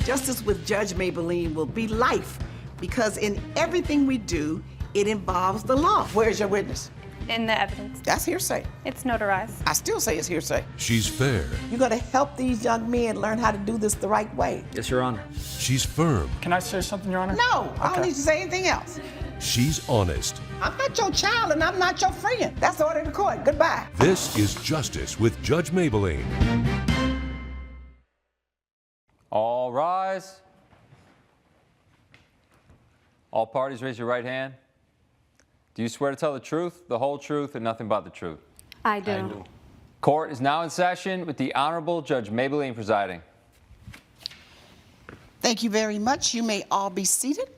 Justice with Judge Mablean will be life because in everything we do, it involves the law. Where's your witness? In the evidence. That's hearsay. It's notarized. I still say it's hearsay. She's fair. You're going to help these young men learn how to do this the right way. Yes, Your Honor. She's firm. Can I say something, Your Honor? No, I don't need to say anything else. She's honest. I'm not your child and I'm not your friend. That's the order of the court. Goodbye. This is Justice with Judge Mablean. All rise. All parties raise your right hand. Do you swear to tell the truth, the whole truth, and nothing but the truth? I do. Court is now in session with the Honorable Judge Mablean presiding. Thank you very much. You may all be seated.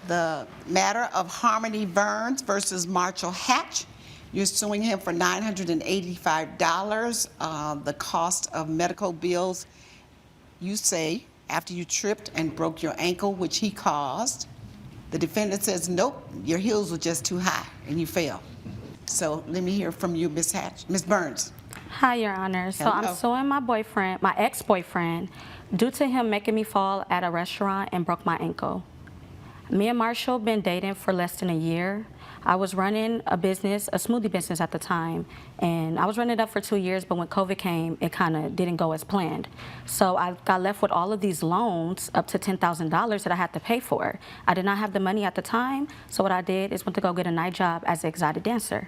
The matter of Harmony Burns versus Marshall Hatch. You're suing him for $985, the cost of medical bills. You say after you tripped and broke your ankle, which he caused. The defendant says, nope, your heels were just too high and you fell. So let me hear from you, Ms. Hatch. Ms. Burns. Hi, Your Honor. So Hello. I'm suing my boyfriend, my ex-boyfriend, due to him making me fall at a restaurant and broke my ankle. Me and Marshall been dating for less than a year. I was running a business, a smoothie business at the time, and I was running it up for 2 years, but when COVID came, it kind of didn't go as planned. So I got left with all of these loans, up to $10,000 that I had to pay for. I did not have the money at the time, so what I did is went to go get a night job as an exotic dancer.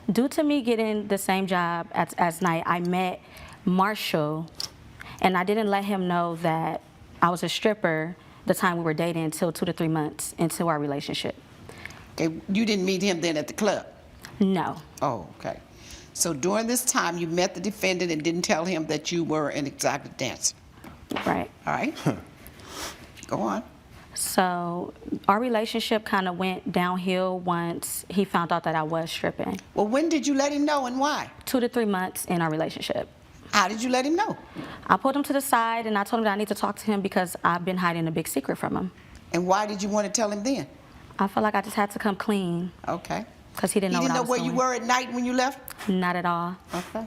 Due to me getting the same job as night, I met Marshall, and I didn't let him know that I was a stripper the time we were dating until 2 to 3 months into our relationship. Okay, you didn't meet him then at the club? No. Oh, okay. So during this time, you met the defendant and didn't tell him that you were an exotic dancer? Right. All right. Go on. So our relationship kind of went downhill once he found out that I was stripping. Well, when did you let him know and why? 2 to 3 months in our relationship. How did you let him know? I pulled him to the side and I told him that I need to talk to him because I've been hiding a big secret from him. And why did you want to tell him then? I felt like I just had to come clean. Okay. Because he didn't know He what didn't I know was where doing. you were at night when you left? Not at all. Okay.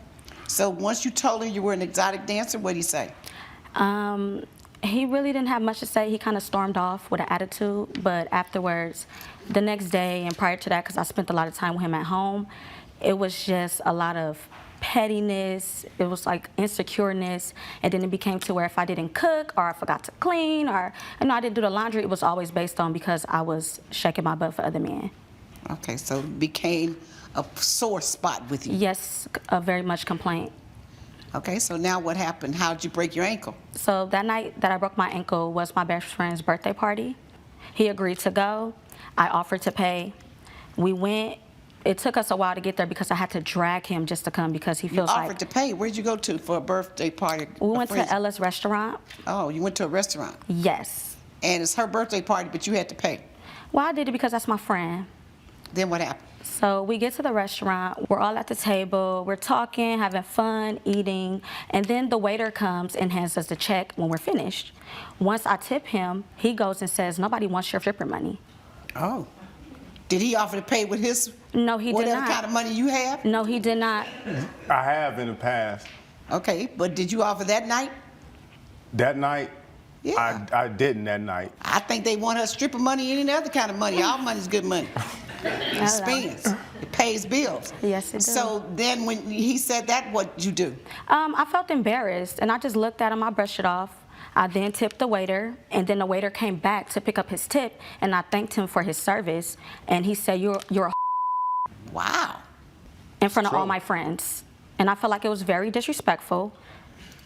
So once you told him you were an exotic dancer, what did he say? He really didn't have much to say. He kind of stormed off with an attitude, but afterwards, the next day and prior to that, because I spent a lot of time with him at home, it was just a lot of pettiness. It was like insecureness, and then it became to where if I didn't cook or I forgot to clean or I didn't do the laundry, it was always based on because I was shaking my butt for other men. Okay, so it became a sore spot with you. Yes, a very much complaint. Okay, so now what happened? How did you break your ankle? So that night that I broke my ankle was my best friend's birthday party. He agreed to go. I offered to pay. We went. It took us a while to get there because I had to drag him just to come because he feels You like... offered to pay. Where'd you go to for a birthday party? We went to Ella's restaurant. Oh, you went to a restaurant. Yes. And it's her birthday party, but you had to pay. Well, I did it because that's my friend. Then what happened? So we get to the restaurant, we're all at the table, we're talking, having fun, eating, and then the waiter comes and hands us the check when we're finished. Once I tip him, he goes and says, nobody wants your stripper money. Oh. Did he offer to pay with his No, he did whatever not. kind of money you have? No, he did not. I have in the past. Okay, but did you offer that night? That night, Yeah. I didn't that night. I think they want her stripper money and any other kind of money. All money's good money. It spends. It pays bills. Yes, it does. So then when he said that, what did you do? I felt embarrassed, and I just looked at him, I brushed it off. I then tipped the waiter, and then the waiter came back to pick up his tip, and I thanked him for his service, and he said, you're a Wow. in front of all my friends. And I felt like it was very disrespectful,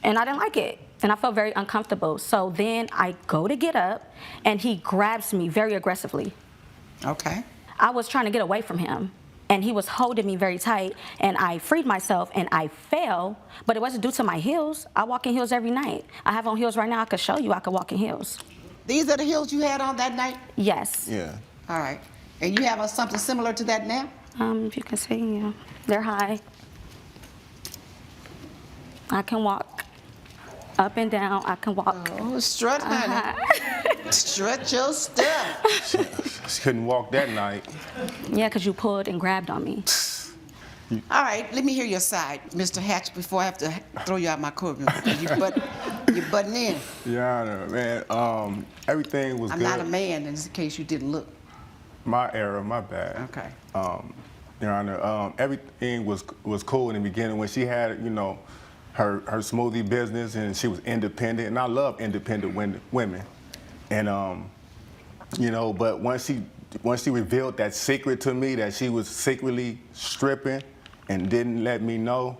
and I didn't like it, and I felt very uncomfortable. So then I go to get up, and he grabs me very aggressively. Okay. I was trying to get away from him, and he was holding me very tight, and I freed myself, and I fell, but it wasn't due to my heels. I walk in heels every night. I have on heels right now. I could show you I could walk in heels. These are the heels you had on that night? Yes. Yeah. All right. And you have on something similar to that now? If you can see, yeah. They're high. I can walk up and down. I can walk. Oh, strut, honey. Strut your stuff. She couldn't walk that night. Yeah, because you pulled and grabbed on me. All right, let me hear your side, Mr. Hatch, before I have to throw you out my courtroom. But You're butting in. Your Honor, man, everything was I'm good. not a man, in case you didn't look. My error, my bad. Okay. Your Honor, everything was cool in the beginning when she had, you know, her smoothie business and she was independent, and I love independent women. And you know, but once she revealed that secret to me, that she was secretly stripping and didn't let me know,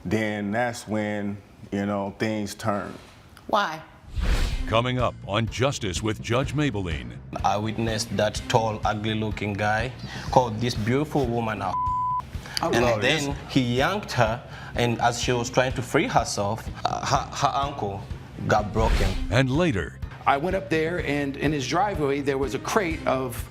then that's when, you know, things turned. Why? Coming up on Justice with Judge Mablean. I witnessed that tall, ugly-looking guy called this beautiful woman out. Okay. And then he yanked her, and as she was trying to free herself, her ankle got broken. And later, I went up there, and in his driveway, there was a crate of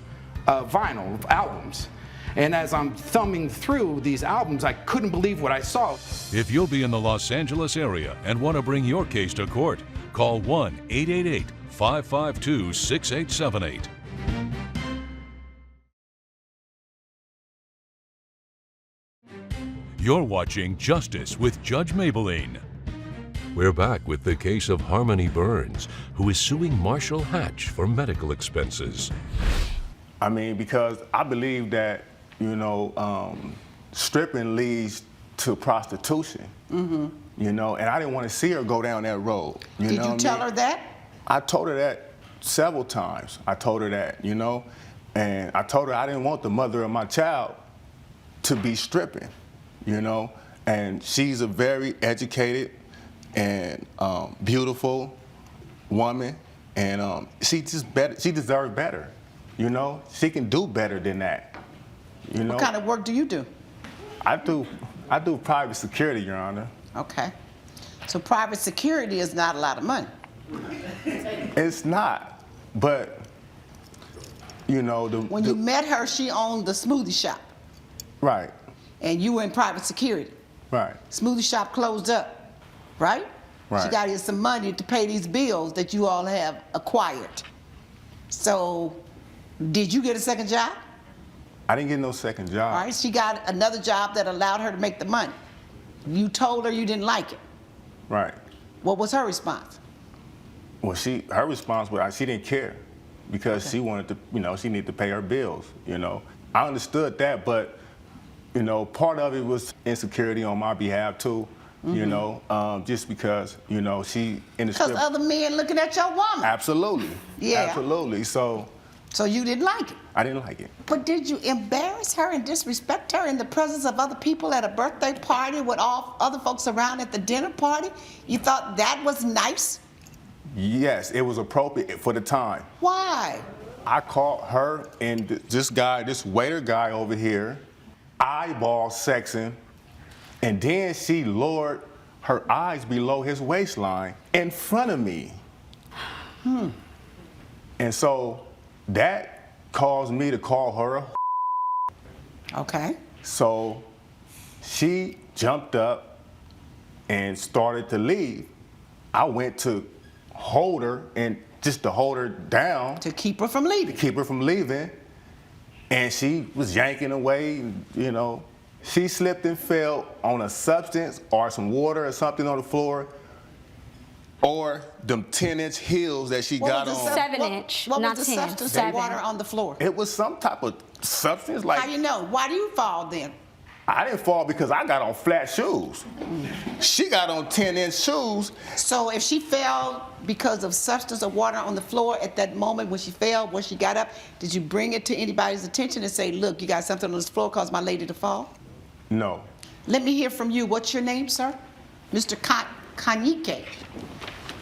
vinyl, of albums. And as I'm thumbing through these albums, I couldn't believe what I saw. if you'll be in the Los Angeles area and want to bring your case to court, call 1-888-552-6878. You're watching Justice with Judge Mablean. We're back with the case of Harmony Burns, who is suing Marshall Hatch for medical expenses. I mean, because I believe that, you know, stripping leads to prostitution. You know, and I didn't want to see her go down that road. Did you tell her that? I told her that several times. I told her that, you know, and I told her I didn't want the mother of my child to be stripping, you know, and she's a very educated and beautiful woman, and she deserves better, you know. She can do better than that, you know. What kind of work do you do? I do private security, Your Honor. Okay. So private security is not a lot of money. It's not, but you know When you met her, she owned the smoothie shop, right, and you were in private security. right. Smoothie shop closed up, right? Right. She got you some money to pay these bills that you all have acquired. So, did you get a second job? I didn't get no second job. All right, she got another job that allowed her to make the money. You told her you didn't like it. Right. What was her response? Well, her response was she didn't care because she wanted to, you know, she needed to pay her bills, you know. I understood that, but, you know, part of it was insecurity on my behalf too, you know, just because, you know, she in the Because strip. other men looking at your woman. Absolutely. Yeah. Absolutely. So So you didn't like it. I didn't like it. But did you embarrass her and disrespect her in the presence of other people at a birthday party with all other folks around at the dinner party? You thought that was nice? Yes, it was appropriate for the time. Why? I caught her and this guy, this waiter guy over here, eyeball sexing, and then she lowered her eyes below his waistline in front of me. And so that caused me to call her a Okay. So she jumped up and started to leave. I went to hold her and just to hold her down, To keep her from leaving. keep her from leaving, and she was yanking away, you know. She slipped and fell on a substance or some water or something on the floor, or them 10-inch heels that she got was the on. 7-inch, What not was the 10, substance of 7. water on the floor? It was some type of substance, like How you know? Why do you fall then? I didn't fall because I got on flat shoes. She got on 10-inch shoes. So if she fell because of substance or water on the floor at that moment when she fell, when she got up, did you bring it to anybody's attention and say, look, you got something on this floor caused my lady to fall? No. Let me hear from you. What's your name, sir? Mr. Kanyike.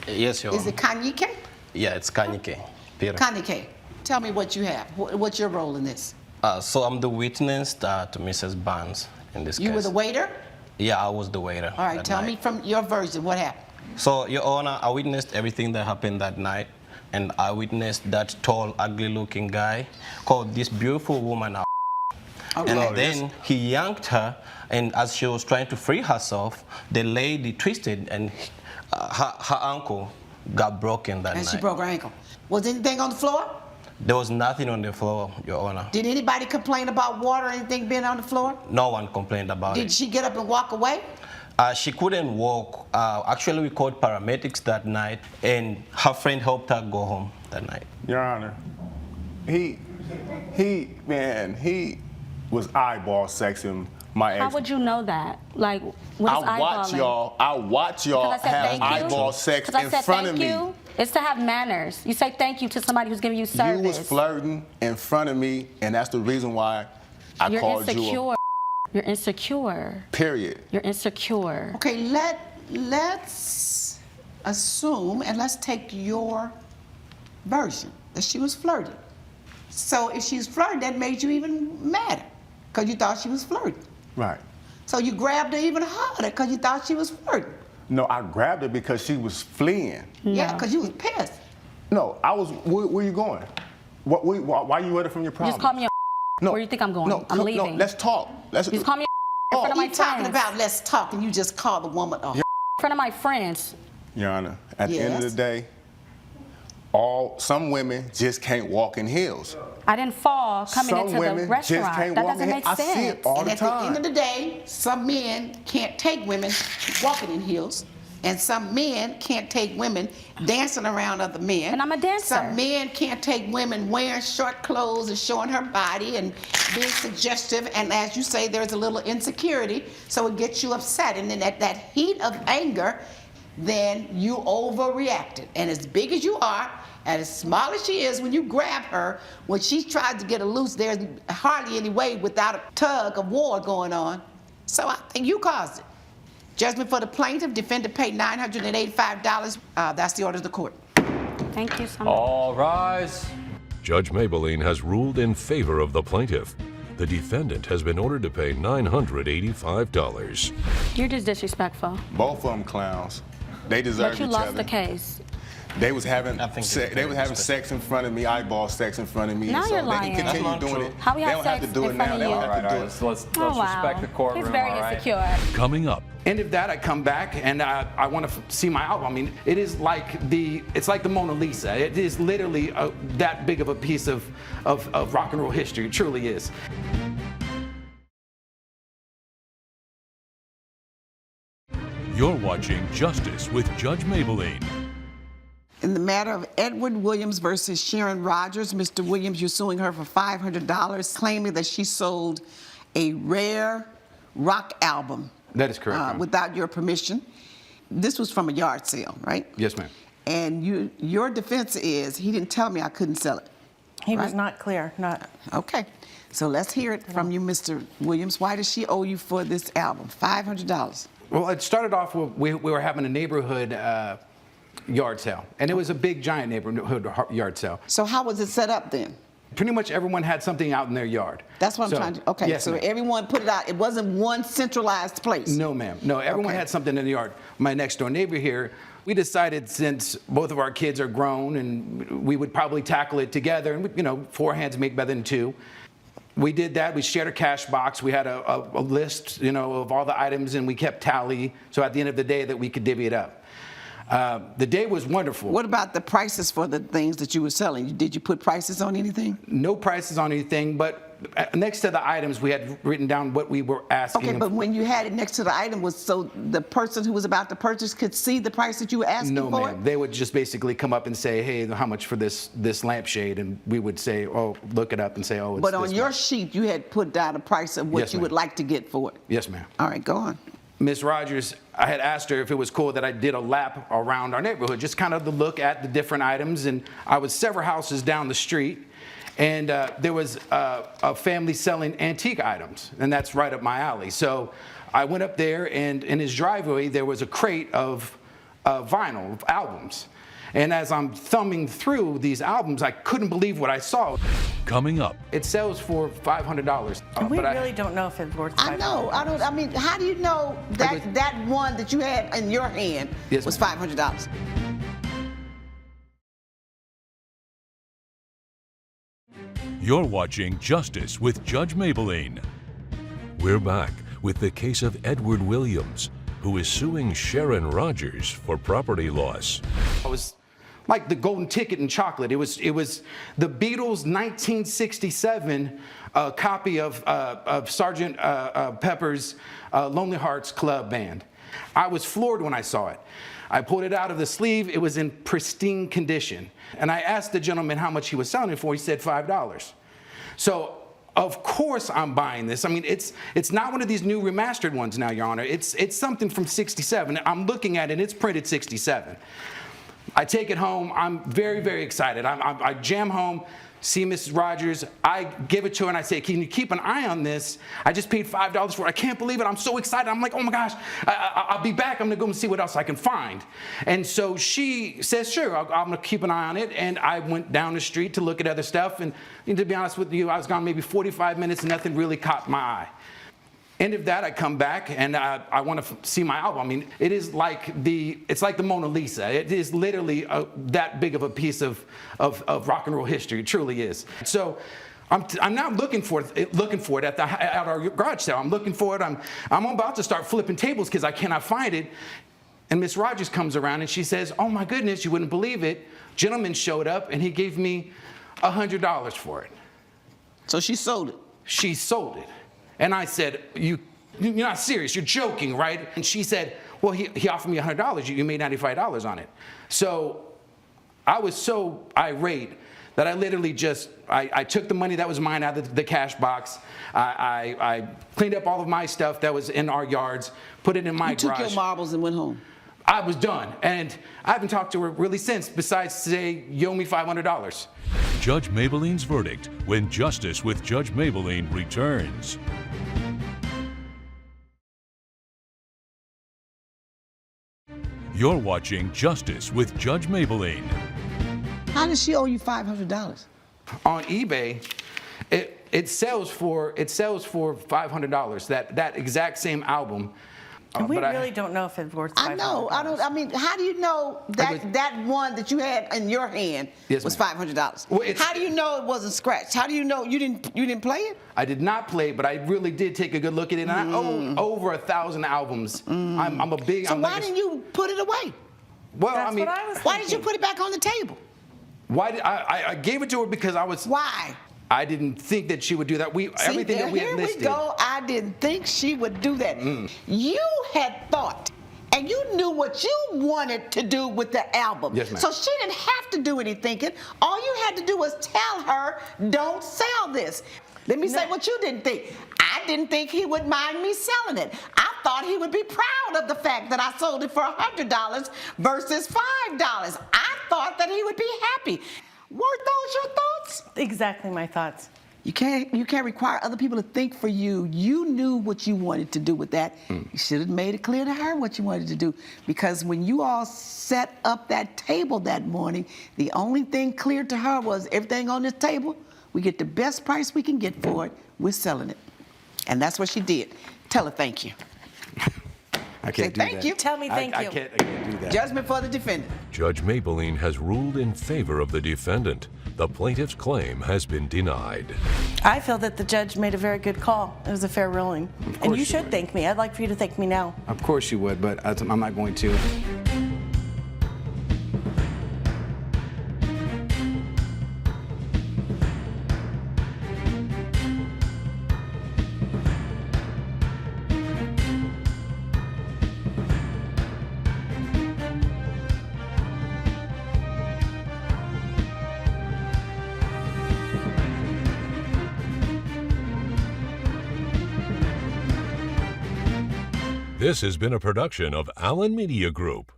Yes, Your Is it Kanyike? Yeah, it's Kanyike. Peter. Kanyike. Tell me what you have. What's your role in this? So I'm the witness to Mrs. Barnes in this case. You were the waiter? Yeah, I was the waiter. All right, that tell me night. from your version what happened. So, Your Honor, I witnessed everything that happened that night, and I witnessed that tall, ugly-looking guy called this beautiful woman out. Okay. And then he yanked her, and as she was trying to free herself, the lady twisted, and her ankle got broken that And night. she broke her ankle. Was anything on the floor? There was nothing on the floor, Your Honor. Did anybody complain about water or anything being on the floor? No one complained about Did it. she get up and walk away? She couldn't walk. Actually, we called paramedics that night, and her friend helped her go home that night. Your Honor, he was eyeball sexing my ex. How would you know that? Like, what is I watch y'all Because I said have thank you. eyeball sex Because I in said front thank of me. you. It's to have manners. You say thank you to somebody who's giving you service. You was flirting in front of me, and that's the reason why I You're called insecure. you. You're insecure. Period. You're insecure. Okay, let's assume and let's take your version that she was flirting. So if she's flirting, that made you even madder because you thought she was flirting. Right. So you grabbed her even harder because you thought she was flirting. No, I grabbed her because she was fleeing. Yeah, No. because you was pissed. No, I was. Where you going? Why you running from your You problem? just call me a No. Where do you think I'm going? No, I'm no, leaving. No, let's talk. Let's. You just call me a in front of my You talking friends. about let's talk and you just call the woman a In front of my friends. Your Honor, at the end of the Yes. day, some women just can't walk in heels. I didn't fall coming Some into the women just restaurant. can't That walk doesn't in make heels. I sense. see it all And the at the end time. of the day, some men can't take women walking in heels, and some men can't take women dancing around other men. And I'm a dancer. Some men can't take women wearing short clothes and showing her body and being suggestive. And as you say, there's a little insecurity, so it gets you upset. And then at that heat of anger, then you overreacted. And as big as you are, and as small as she is, when you grab her, when she tries to get her loose, there's hardly any way without a tug of war going on. So I think you caused it. Judgment for the plaintiff, defendant paid $985. That's the order of the court. Thank you so much. All rise. Judge Mablean has ruled in favor of the plaintiff. The defendant has been ordered to pay $985. You're just disrespectful. Both of them clowns. They deserve But you each lost other. the case. They was having I think they was having sex in front of me, eyeball sex in front of me. Now so you're they lying. can That's continue not doing true. it. How we they have don't have sex to do in it front now. of They you? don't All have right, to all do right. it. Let's Oh, wow. respect the courtroom. He's very all right? insecure. Coming up, End of that, I come back and I want to see my album. I mean, it's like the Mona Lisa. It is literally that big of a piece of rock and roll history. It truly is. you're watching Justice with Judge Mablean. In the matter of Edward Williams versus Sharon Rogers, Mr. Williams, you're suing her for $500, claiming that she sold a rare rock album. That is correct, ma'am. Without your permission. This was from a yard sale, right? Yes, ma'am. And your defense is he didn't tell me I couldn't sell it. He was Right. not clear, not. Okay, so let's hear it from you, Mr. Williams. Why does she owe you for this album? $500. Well, it started off with we were having a neighborhood yard sale, and it was a big, giant neighborhood yard sale. So how was it set up then? Pretty much everyone had something out in their yard. That's what I'm So, trying to. Okay, yes, so ma'am. everyone put it out. It wasn't one centralized place. No, ma'am. No, everyone Okay. had something in the yard. My next door neighbor here, we decided since both of our kids are grown and we would probably tackle it together, and 4 hands make better than two. We did that. We shared a cash box. We had a list, of all the items, and we kept tally. So at the end of the day, that we could divvy it up. The day was wonderful. What about the prices for the things that you were selling? Did you put prices on anything? No prices on anything, but next to the items, we had written down what we were asking. Okay, but when you had it next to the item, was so the person who was about to purchase could see the price that you were asking No, for? ma'am. They would just basically come up and say, "Hey, how much for this lampshade?" And we would say, "Oh, look it up," and say, "Oh, it's But on this your much." sheet, you had put down a price of what Yes, you would ma'am. like to get for it. Yes, ma'am. All right, go on. Miss Rogers, I had asked her if it was cool that I did a lap around our neighborhood, just kind of to look at the different items. And I was several houses down the street, and there was a family selling antique items, and that's right up my alley. So I went up there, and in his driveway, there was a crate of vinyl of albums. And as I'm thumbing through these albums, I couldn't believe what I saw. Coming up, It sells for $500. We but I- really don't know if it's worth I know. I mean, how do you know that that one that you had in your hand Yes, was ma'am. $500? you're watching Justice with Judge Mablean. We're back with the case of Edward Williams, who is suing Sharon Rogers for property loss. It was like the golden ticket in chocolate. It was the Beatles' 1967 copy of Sgt. Pepper's Lonely Hearts Club Band. I was floored when I saw it. I pulled it out of the sleeve. It was in pristine condition. And I asked the gentleman how much he was selling it for. He said $5. So, of course I'm buying this. I mean, it's not one of these new remastered ones now, Your Honor. It's something from '67. I'm looking at it, it's printed '67. I take it home. I'm very, very excited. I jam home, see Mrs. Rogers. I give it to her and I say, can you keep an eye on this? I just paid $5 for it. I can't believe it. I'm so excited. I'm like, oh my gosh, I'll be back. I'm gonna go and see what else I can find. And so she says, sure, I'm gonna keep an eye on it. And I went down the street to look at other stuff. And to be honest with you, I was gone maybe 45 minutes and nothing really caught my eye. End of that, I come back and I want to see my album. I mean, it's like the Mona Lisa. It is literally that big of a piece of rock and roll history. It truly is. So I'm now looking for it at our garage sale. I'm looking for it. I'm about to start flipping tables because I cannot find it. And Miss Rogers comes around and she says, "Oh my goodness, you wouldn't believe it. Gentleman showed up and he gave me $100 for it." So she sold it. She sold it. And I said, you're not serious, you're joking, right? And she said, well, he offered me $100, you made $95 on it. So I was so irate that I literally just, I took the money that was mine out of the cash box, I cleaned up all of my stuff that was in our yards, put it in my garage. You took your marbles and went home. I was done, and I haven't talked to her really since, besides say, you owe me $500. Judge Mablean's verdict when Justice with Judge Mablean returns. You're watching Justice with Judge Mablean. How does she owe you $500? On eBay, it sells for $500. That exact same album. And we really don't know if it's worth $500. I know. I mean, how do you know that one that you had in your hand was $500? Well, how do you know it wasn't scratched? How do you know you didn't play it? I did not play it, but I really did take a good look at it, and I own over 1,000 albums. I'm a big. So why didn't you put it away? Well, That's I mean, what I was Why did you put it back on the table? why did I gave it to her because I was. Why? I didn't think that she would do that. Everything that we had listed. Here we go. I didn't think she would do that. You had thought, and you knew what you wanted to do with the album. Yes, ma'am. So she didn't have to do any thinking. All you had to do was tell her, don't sell this. Let me say what you didn't think. I didn't think he would mind me selling it. I thought he would be proud of the fact that I sold it for $100 versus $5. I thought that he would be happy. Weren't those your thoughts? Exactly my thoughts. You can't require other people to think for you. You knew what you wanted to do with that. You should have made it clear to her what you wanted to do. Because when you all set up that table that morning, the only thing clear to her was everything on this table, we get the best price we can get for it, we're selling it. And that's what she did. Tell her thank you. I can't do that. Thank you. Tell me thank you. I can't do that. Judgment for the defendant. Judge Mablean has ruled in favor of the defendant. The plaintiff's claim has been denied. I feel that the judge made a very good call. It was a fair ruling. And you should thank me. I'd like for you to thank me now. Of course you would, but I'm not going to. This has been a production of Allen Media Group.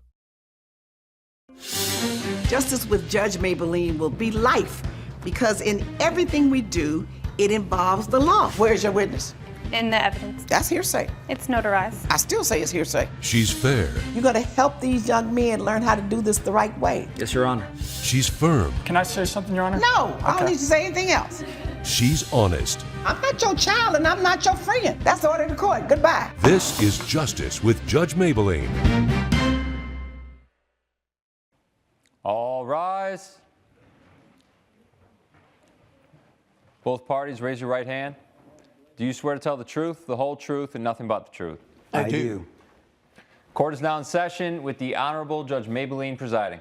Justice with Judge Mablean will be life because in everything we do, it involves the law. Where's your witness? In the evidence. That's hearsay. It's notarized. I still say it's hearsay. She's fair. You're going to help these young men learn how to do this the right way. Yes, Your Honor. She's firm. Can I say something, Your Honor? No, I don't need to say anything else. She's honest. I'm not your child and I'm not your friend. That's the order of the court. Goodbye. This is Justice with Judge Mablean. All rise. Both parties, raise your right hand. Do you swear to tell the truth, the whole truth, and nothing but the truth? I do. Court is now in session with the Honorable Judge Mablean presiding.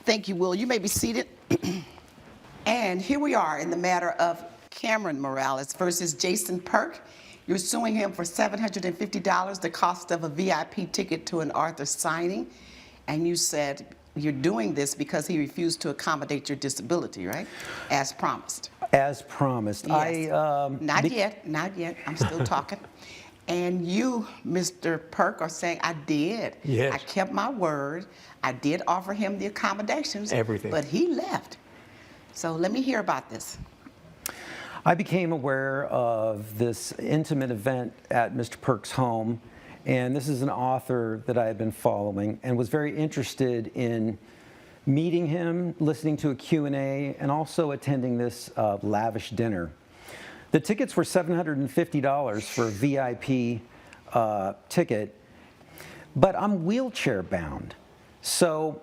Thank you, Will. You may be seated. And here we are in the matter of Cameron Morales versus Jason Perk. You're suing him for $750, the cost of a VIP ticket to an Arthur signing. And you said you're doing this because he refused to accommodate your disability, right? As promised. As promised. Yes. Not yet. I'm still talking. And you, Mr. Perk, are saying, I did. Yes. I kept my word. I did offer him the accommodations. Everything. But he left. So let me hear about this. I became aware of this intimate event at Mr. Perk's home, and this is an author that I had been following and was very interested in meeting him, listening to a Q&A, and also attending this lavish dinner. The tickets were $750 for a VIP ticket, but I'm wheelchair bound. So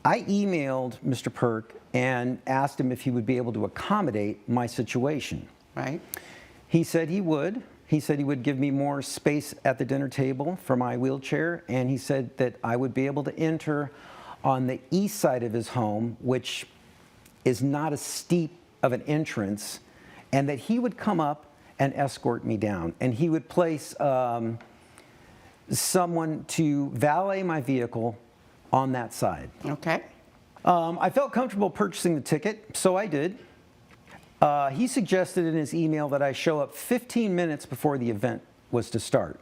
I emailed Mr. Perk and asked him if he would be able to accommodate my situation. Right. He said he would. He said he would give me more space at the dinner table for my wheelchair, and he said that I would be able to enter on the east side of his home, which is not as steep of an entrance, and that he would come up and escort me down. And he would place someone to valet my vehicle on that side. Okay. I felt comfortable purchasing the ticket, so I did. He suggested in his email that I show up 15 minutes before the event was to start.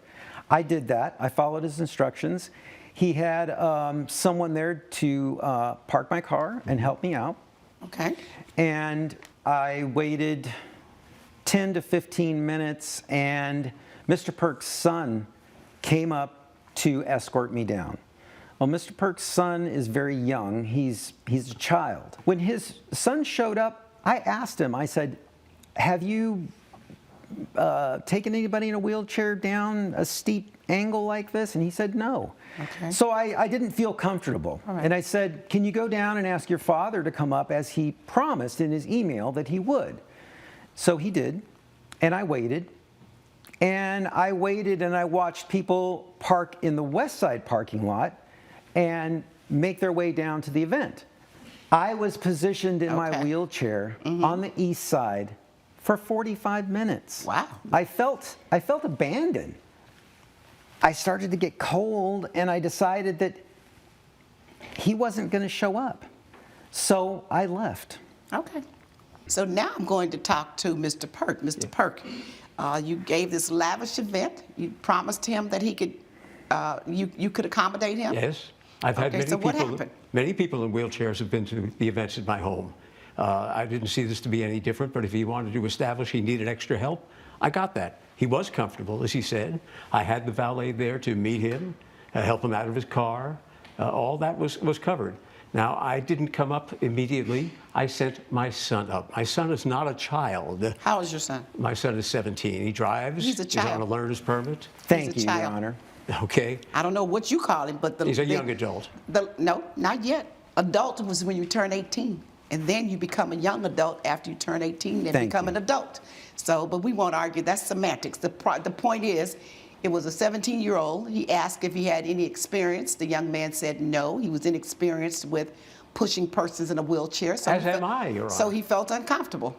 I did that. I followed his instructions. He had someone there to park my car and help me out. Okay. And I waited 10 to 15 minutes, and Mr. Perk's son came up to escort me down. Well, Mr. Perk's son is very young. He's a child. When his son showed up, I asked him, I said, have you taken anybody in a wheelchair down a steep angle like this? And he said, no. Okay. So I didn't feel comfortable. All right. And I said, can you go down and ask your father to come up as he promised in his email that he would? So he did, and I waited. And I waited and I watched people park in the west side parking lot and make their way down to the event. I was positioned in my wheelchair on the east side for 45 minutes. Wow. I felt abandoned. I started to get cold, and I decided that he wasn't going to show up. So I left. Okay. So now I'm going to talk to Mr. Perk. Mr. Perk, you gave this lavish event. You promised him that he could, you could accommodate him? Yes. I've had Okay, so what happened? many people in wheelchairs have been to the events at my home. I didn't see this to be any different, but if he wanted to establish he needed extra help, I got that. He was comfortable, as he said. I had the valet there to meet him, help him out of his car. All that was covered. Now, I didn't come up immediately. I sent my son up. My son is not a child. How old is your son? My son is 17. He drives. He's a child. He's on a learner's permit. Thank He's a you, Your child. Honor. Okay. I don't know what you call him, but He's a young adult. No, not yet. Adult was when you turn 18. And then you become a young adult after you turn 18 and become an adult. So, but we won't argue. That's semantics. The point is, it was a 17-year-old. He asked if he had any experience. The young man said no. He was inexperienced with pushing persons in a wheelchair. So As am I, Your Honor. So he felt uncomfortable.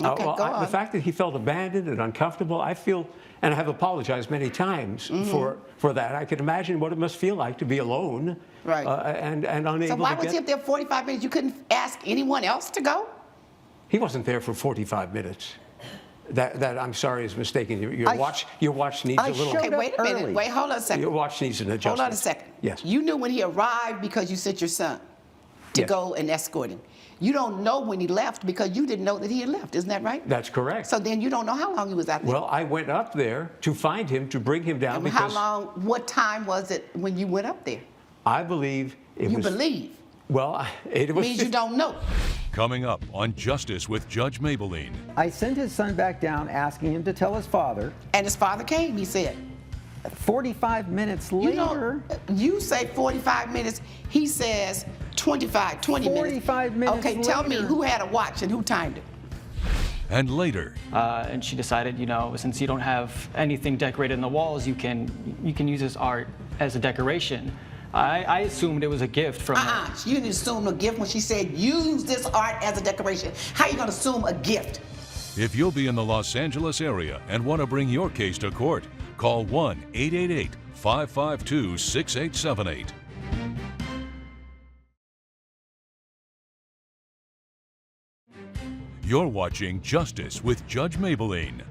Okay, go on. The fact that he felt abandoned and uncomfortable, I feel, and I have apologized many times for that. I can imagine what it must feel like to be alone, Right. And unable to get. So why was he up there 45 minutes? You couldn't ask anyone else to go? He wasn't there for 45 minutes. That I'm sorry is mistaken. Your watch needs a little. Okay, wait a minute. early. Wait, hold on a second. Your watch needs an adjustment. Hold on a second. Yes. You knew when he arrived because you sent your son to Yes. go and escort him. You don't know when he left because you didn't know that he had left. Isn't that right? That's correct. So then you don't know how long he was out there. Well, I went up there to find him, to bring him down And because what time was it when you went up there? I believe it You was. believe. Well, it was. Means you don't know. Coming up on Justice with Judge Mablean. I sent his son back down asking him to tell his father. And his father came, he said. 45 minutes You later. you say 45 minutes. He says 20 minutes. 45 minutes Okay, tell me later. who had a watch and who timed it. And later, And she decided, since you don't have anything decorated in the walls, you can use this art as a decoration. I assumed it was a gift from her. You didn't assume a gift when she said use this art as a decoration. How you gonna assume a gift? If you'll be in the Los Angeles area and want to bring your case to court, call 1-888-552-6878. You're watching Justice with Judge Mablean.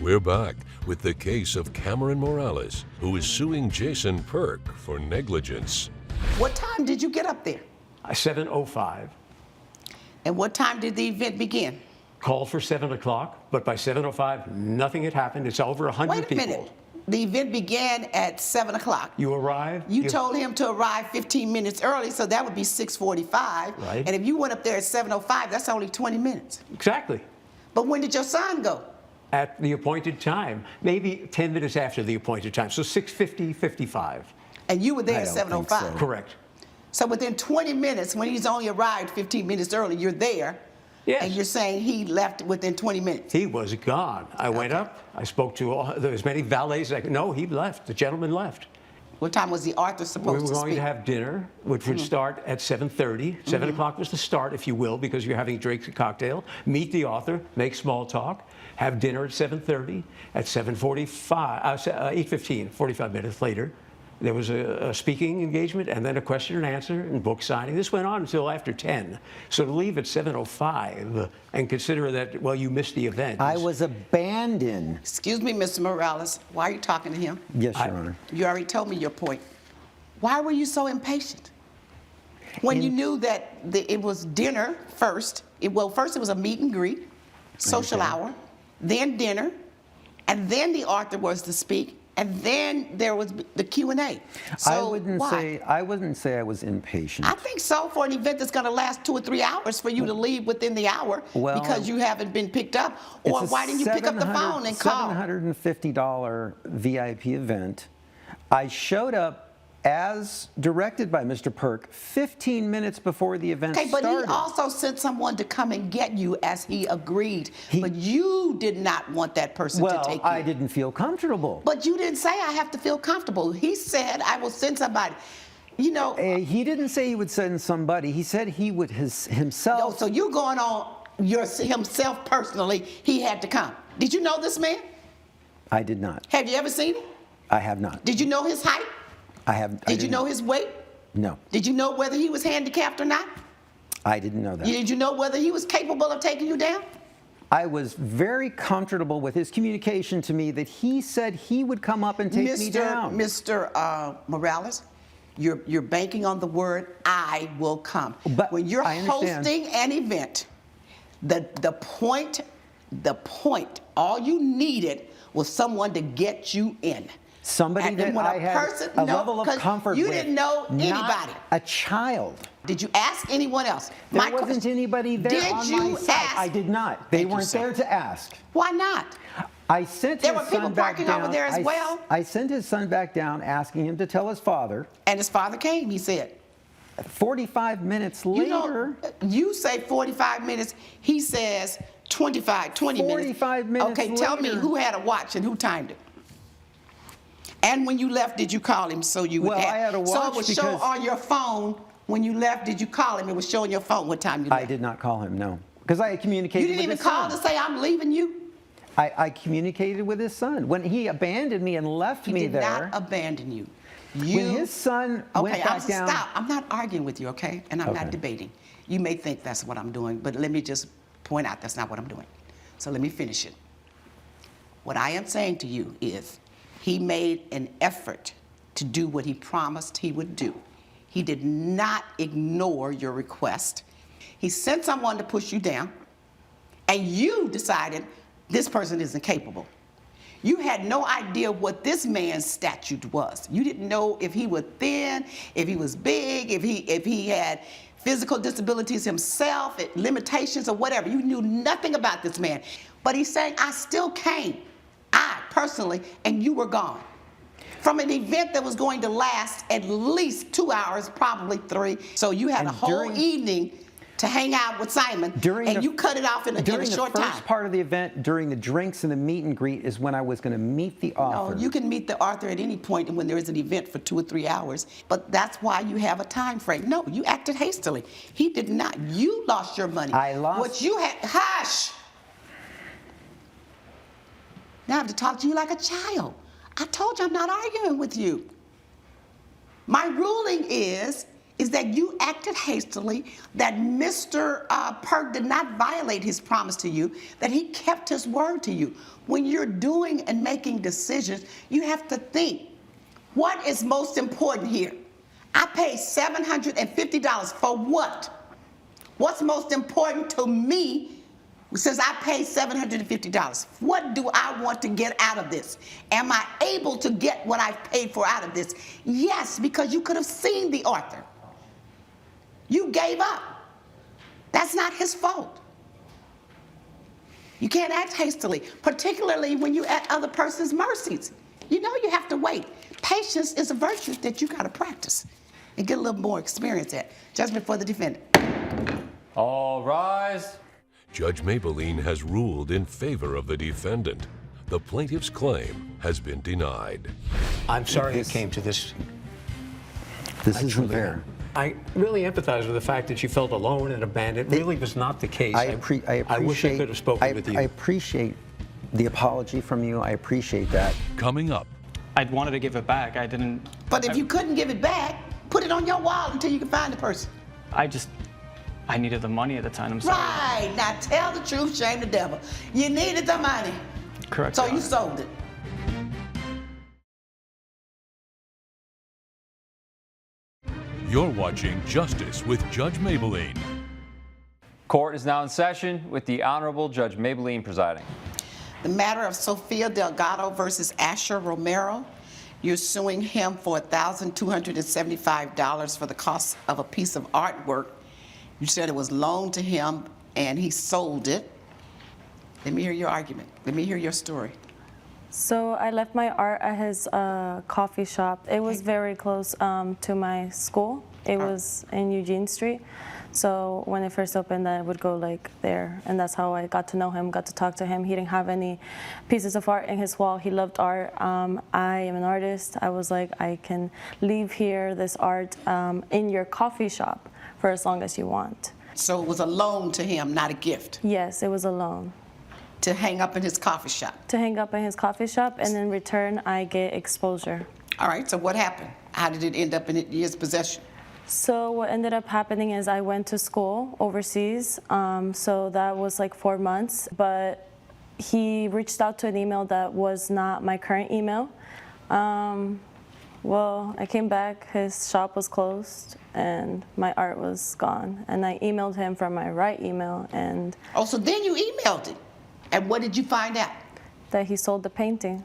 We're back with the case of Cameron Morales, who is suing Jason Perk for negligence. What time did you get up there? 7:05. And what time did the event begin? Called for 7 o'clock, but by 7:05, nothing had happened. It's over 100 Wait a people. minute. The event began at 7 o'clock. You arrived. You told him to arrive 15 minutes early, so that would be 6:45. Right. And if you went up there at 7:05, that's only 20 minutes. Exactly. But when did your son go? At the appointed time, maybe 10 minutes after the appointed time, so 6:50, 55. And you were there at I don't think 7:05. so. Correct. So within 20 minutes, when he's only arrived 15 minutes early, you're there. Yes. And you're saying he left within 20 minutes. He was gone. I went up. I spoke to as many valets as I could. No, he left. The gentleman left. What time was the Arthur We supposed were to going speak? to have dinner, which would start at 7:30. 7 o'clock was the start, if you will, because you're having drinks and cocktail. Meet the author, make small talk, have dinner at 7:30. At 8:15, 45 minutes later, there was a speaking engagement and then a question and answer and book signing. This went on until after 10. So to leave at 7:05 and consider that, well, you missed the event. I was abandoned. Excuse me, Mr. Morales. Why are you talking to him? Yes, Your Honor. You already told me your point. Why were you so impatient? When you knew that it was dinner first. First it was a meet and greet, social hour, then dinner, and then the author was to speak, and then there was the Q&A. So I wouldn't why? say I was impatient. I think so, for an event that's going to last 2 or 3 hours, for you to leave within the hour Well, because you haven't been picked up. Or It's a why didn't you pick up the phone and call? $750 VIP event. I showed up as directed by Mr. Perk 15 minutes before the event Okay, but started. he also sent someone to come and get you as he agreed. But you did not want that person to take you. I didn't feel comfortable. But you didn't say I have to feel comfortable. He said I will send somebody. You know. He didn't say he would send somebody. He said he would himself. No, so you're going on himself personally. He had to come. Did you know this man? I did not. Have you ever seen him? I have not. Did you know his height? Did you know his weight? No. Did you know whether he was handicapped or not? I didn't know that. Did you know whether he was capable of taking you down? I was very comfortable with his communication to me that he said he would come up and take me down. Mr. Morales, you're banking on the word "I will come." But when you're I understand. hosting an event, the point, all you needed was someone to get you in. Somebody And that when I had a level of 'cause comfort you with. didn't know not anybody. a child. Did you ask anyone else? There wasn't anybody there Did on you my side. ask? I did not. They Thank you, weren't sir. there to ask. Why not? I sent There his were people son back parking down. over there as well. I sent his son back down asking him to tell his father. And his father came, he said. 45 minutes You know, later. you say 45 minutes. He says 20 minutes. 45 minutes Okay, tell me later. who had a watch and who timed it. And when you left, did you call him so you would Well, I had a So it watch would show because- on your phone when you left, did you call him? It was showing your phone what time you left. I did not call him, no. Because I had You communicated didn't with even his call son. to say, I'm leaving you? I communicated with his son. When he abandoned me and left He me did there. not abandon you. When his son went back down. Stop. I'm not arguing with you, okay? And I'm Okay. not debating. You may think that's what I'm doing, but let me just point out that's not what I'm doing. So let me finish it. What I am saying to you is he made an effort to do what he promised he would do. He did not ignore your request. He sent someone to push you down, and you decided this person isn't capable. You had no idea what this man's statute was. You didn't know if he was thin, if he was big, if he had physical disabilities himself, limitations or whatever. You knew nothing about this man. But he's saying, I still came, I personally, and you were gone. From an event that was going to last at least 2 hours, probably 3. So you had And a whole evening to hang out with Simon, and you cut it off in a short During the time. first part of the event, during the drinks and the meet and greet, is when I was going to meet the author. No, you can meet the author at any point when there is an event for 2 or 3 hours, but that's why you have a time frame. No, you acted hastily. He did not. You lost your money. I lost- What you had, hush! Now I have to talk to you like a child. I told you I'm not arguing with you. My ruling is that you acted hastily, that Mr. Perk did not violate his promise to you, that he kept his word to you. When you're doing and making decisions, you have to think, what is most important here? I paid $750 for what? What's most important to me since I paid $750? What do I want to get out of this? Am I able to get what I've paid for out of this? Yes, because you could have seen the author. You gave up. That's not his fault. You can't act hastily, particularly when you're at other person's mercies. You know you have to wait. Patience is a virtue that you got to practice and get a little more experience at. Judgment for the defendant. All rise. Judge Mablean has ruled in favor of the defendant. The plaintiff's claim has been denied. I'm sorry it came to this. This isn't fair. I really empathize with the fact that you felt alone and abandoned. It really was not the case. I appreciate. I wish I could have spoken with you. I appreciate the apology from you. I appreciate that. Coming up. I wanted to give it back. I didn't. But if you couldn't give it back, put it on your wall until you can find the person. I needed the money at the time. I'm sorry. Right. Now tell the truth, shame the devil. You needed the money. Correct. So Your you Honor. sold it. You're watching Justice with Judge Mablean. Court is now in session with the Honorable Judge Mablean presiding. The matter of Sofia Delgado versus Asher Romero. You're suing him for $1,275 for the cost of a piece of artwork. You said it was loaned to him and he sold it. Let me hear your argument. Let me hear your story. So I left my art at his coffee shop. It was very close to my school. It was in Eugene Street. So when it first opened, I would go like there, and that's how I got to know him, got to talk to him. He didn't have any pieces of art in his wall. He loved art. I am an artist. I was like, I can leave here this art in your coffee shop for as long as you want. So it was a loan to him, not a gift? Yes, it was a loan. To hang up in his coffee shop? To hang up in his coffee shop, and in return, I get exposure. All right, so what happened? How did it end up in his possession? So what ended up happening is I went to school overseas, so that was like 4 months, but he reached out to an email that was not my current email. Well, I came back, his shop was closed, and my art was gone, and I emailed him from my right email, and... Oh, so then you emailed him, and what did you find out? That he sold the painting.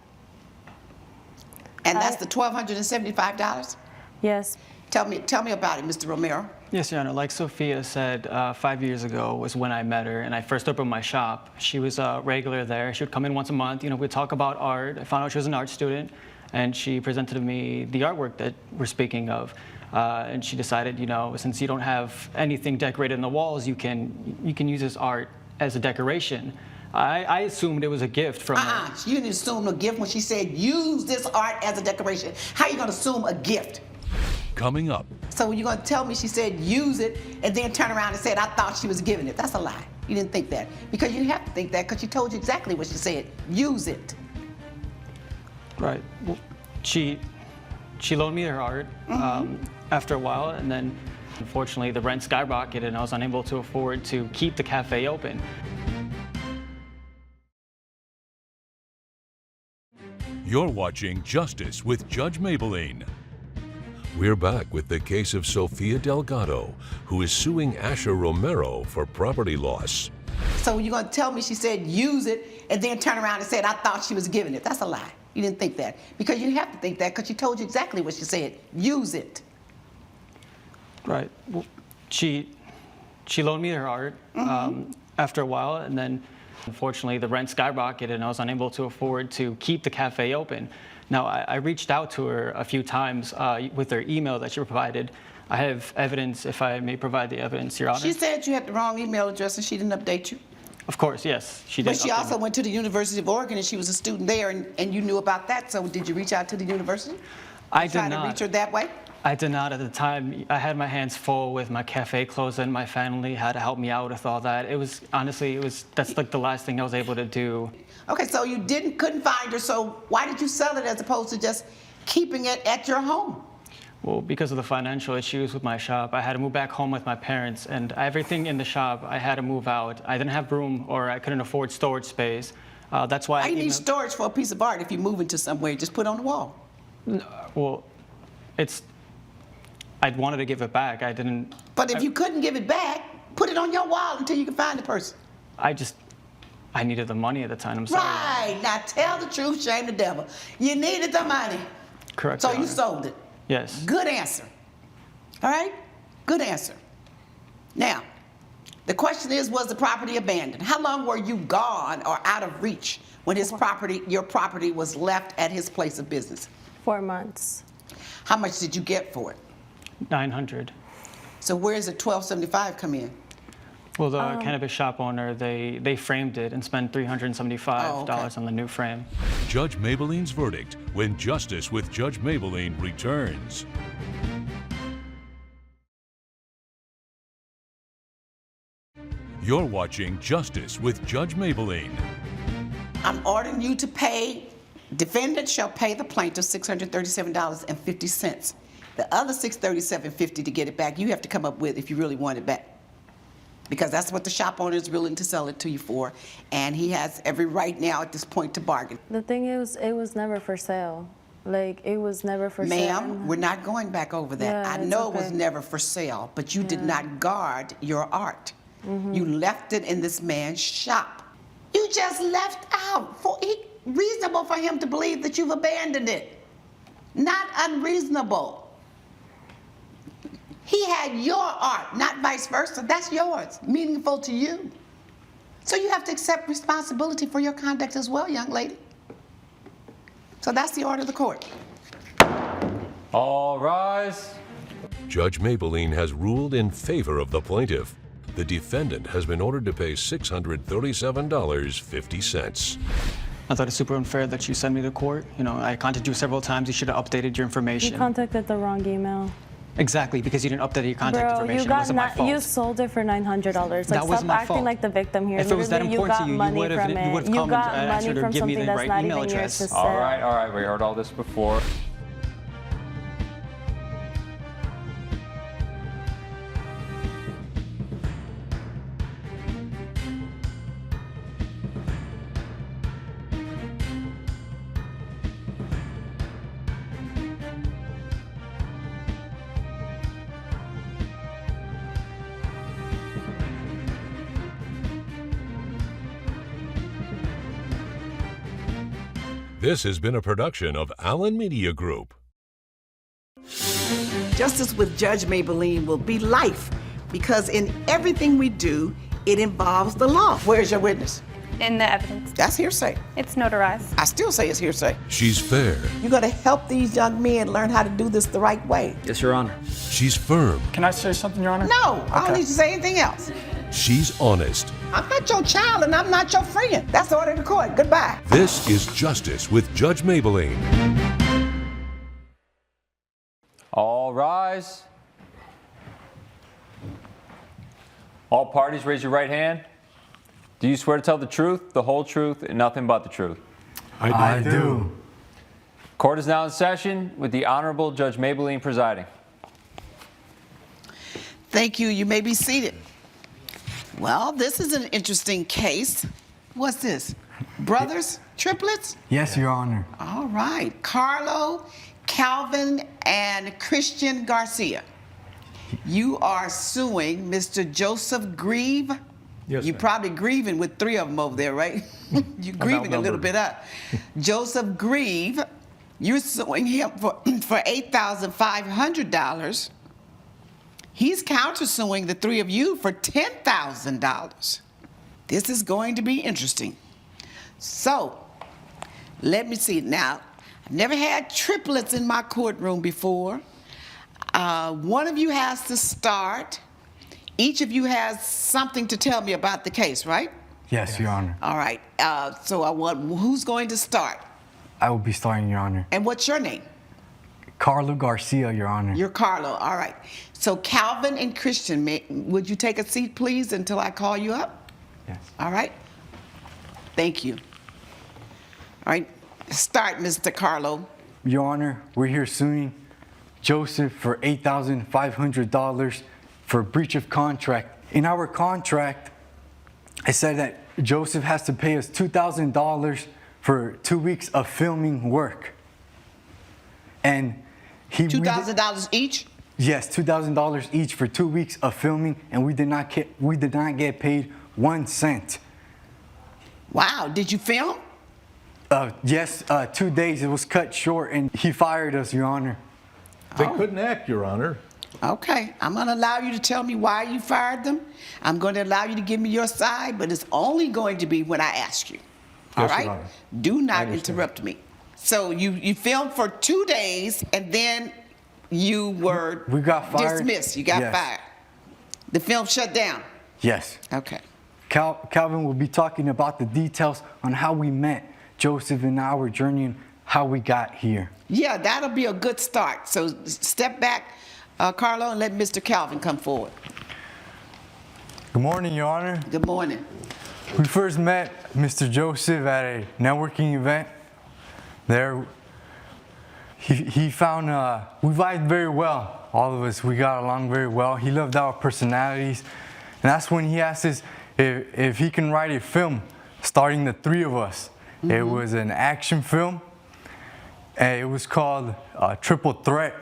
And that's the $1,275? Yes. Tell me about it, Mr. Romero. Yes, Your Honor. Like Sophia said, 5 years ago was when I met her, and I first opened my shop. She was a regular there. She would come in once a month. You know, we'd talk about art. I found out she was an art student, and she presented to me the artwork that we're speaking of. And she decided, you know, since you don't have anything decorated in the walls, you can use this art as a decoration. I assumed it was a gift from her. You didn't assume a gift when she said, use this art as a decoration. How are you going to assume a gift? Coming up. So you're going to tell me she said, use it, and then turn around and said, I thought she was giving it. That's a lie. You didn't think that. Because you didn't have to think that, because she told you exactly what she said. Use it. Right. Well, she loaned me her art after a while, and then unfortunately the rent skyrocketed, and I was unable to afford to keep the cafe open. You're watching Justice with Judge Mablean. We're back with the case of Sofia Delgado, who is suing Asher Romero for property loss. So you're going to tell me she said, use it, and then turn around and said, I thought she was giving it. That's a lie. You didn't think that. Because you didn't have to think that, because she told you exactly what she said. Use it. Right. Well, she loaned me her art after a while, and then unfortunately the rent skyrocketed, and I was unable to afford to keep the cafe open. Now, I reached out to her a few times with her email that she provided. I have evidence, if I may provide the evidence, Your Honor. She said you had the wrong email address and she didn't update you. Of course, yes, she did. But she also went to the University of Oregon and she was a student there, and you knew about that. So did you reach out to the university? I did not. Try to reach her that way? I did not at the time. I had my hands full with my cafe closed and my family had to help me out with all that. It was, honestly, that's like the last thing I was able to do. Okay, so you couldn't find her, so why did you sell it as opposed to just keeping it at your home? Well, because of the financial issues with my shop, I had to move back home with my parents, and everything in the shop, I had to move out. I didn't have room, or I couldn't afford storage space. That's why I need storage for a piece of art if you're moving to somewhere, just put it on the wall. Well, I wanted to give it back. I didn't. But if you couldn't give it back, put it on your wall until you can find the person. I needed the money at the time. I'm sorry. Right. Now tell the truth, shame the devil. You needed the money. Correct. So Your you Honor. sold it. Yes. Good answer. All right? Good answer. Now, the question is, was the property abandoned? How long were you gone or out of reach when your property was left at his place of business? 4 months. How much did you get for it? $900. So where does the $1,275 come in? Well, the cannabis shop owner, they framed it and spent $375 on the new frame. Judge Mablean's verdict when Justice with Judge Mablean returns. You're watching Justice with Judge Mablean. I'm ordering you to pay, defendant shall pay the plaintiff $637.50. The other $637.50 to get it back, you have to come up with if you really want it back. Because that's what the shop owner is willing to sell it to you for, and he has every right now at this point to bargain. The thing is, it was never for sale. Like, it was never for sale. Ma'am, we're not going back over that. Yeah, I it's know it was okay. never for sale, but you did not guard your art. You left it in this man's shop. You just left out. Reasonable for him to believe that you've abandoned it. Not unreasonable. He had your art, not vice versa. That's yours, meaningful to you. So you have to accept responsibility for your conduct as well, young lady. So that's the order of the court. All rise. Judge Mablean has ruled in favor of the plaintiff. The defendant has been ordered to pay $637.50. I thought it's super unfair that you sent me to court. You know, I contacted you several times. You should have updated your information. You contacted the wrong email. Exactly, because you didn't update your contact Bro, information. It wasn't my fault. you sold it for $900. Like, That wasn't stop my acting fault. like the victim here. If it was that Literally, important to you, you money would have from it. come You and got asked money her to from give me the something that's right not email even yours address. to All sell. right, we heard all this before. This has been a production of Allen Media Group. Justice with Judge Mablean will be life because in everything we do, it involves the law. Where's your witness? In the evidence. That's hearsay. It's notarized. I still say it's hearsay. She's fair. You're going to help these young men learn how to do this the right way. Yes, Your Honor. She's firm. Can I say something, Your Honor? No, I don't need to say anything else. She's honest. I'm not your child and I'm not your friend. That's the order of the court. Goodbye. This is Justice with Judge Mablean. All rise. All parties, raise your right hand. Do you swear to tell the truth, the whole truth, and nothing but the truth? I do. Court is now in session with the Honorable Judge Mablean presiding. Thank you. You may be seated. Well, this is an interesting case. What's this? Brothers? Triplets? Yes, Your Honor. All right. Carlo, Calvin, and Christian Garcia. You are suing Mr. Joseph Grieve. Yes, You're ma'am. probably grieving with 3 of them over there, right? You're grieving a little bit up. Joseph Grieve, you're suing him for $8,500. He's countersuing the 3 of you for $10,000. This is going to be interesting. So, let me see. Now, I've never had triplets in my courtroom before. One of you has to start. Each of you has something to tell me about the case, right? Yes, Your Honor. All right. So I want, who's going to start? I will be starting, Your Honor. And what's your name? Carlo Garcia, Your Honor. You're Carlo, all right. So Calvin and Christian, would you take a seat, please, until I call you up? Yes. All right. Thank you. All right, start, Mr. Carlo. Your Honor, we're here suing Joseph for $8,500 for breach of contract. In our contract, it said that Joseph has to pay us $2,000 for 2 weeks of filming work. And $2,000 each? Yes, $2,000 each for 2 weeks of filming, and we did not get paid 1 cent. Wow, did you film? Yes, 2 days. It was cut short, and he fired us, Your Honor. They couldn't act, Your Honor. Okay, I'm going to allow you to tell me why you fired them. I'm going to allow you to give me your side, but it's only going to be when I ask you. All Yes, right? Your Honor. Do not interrupt me. So you filmed for 2 days, and then you were We got fired. dismissed. You got fired. The film shut down. Yes. Okay. Calvin will be talking about the details on how we met Joseph and our journey and how we got here. Yeah, that'll be a good start. So step back, Carlo, and let Mr. Calvin come forward. Good morning, Your Honor. Good morning. We first met Mr. Joseph at a networking event. There, he found we vibed very well. All of us, we got along very well. He loved our personalities, and that's when he asked us if he can write a film starring the 3 of us. Mm-hmm. It was an action film, and it was called Triple Threat.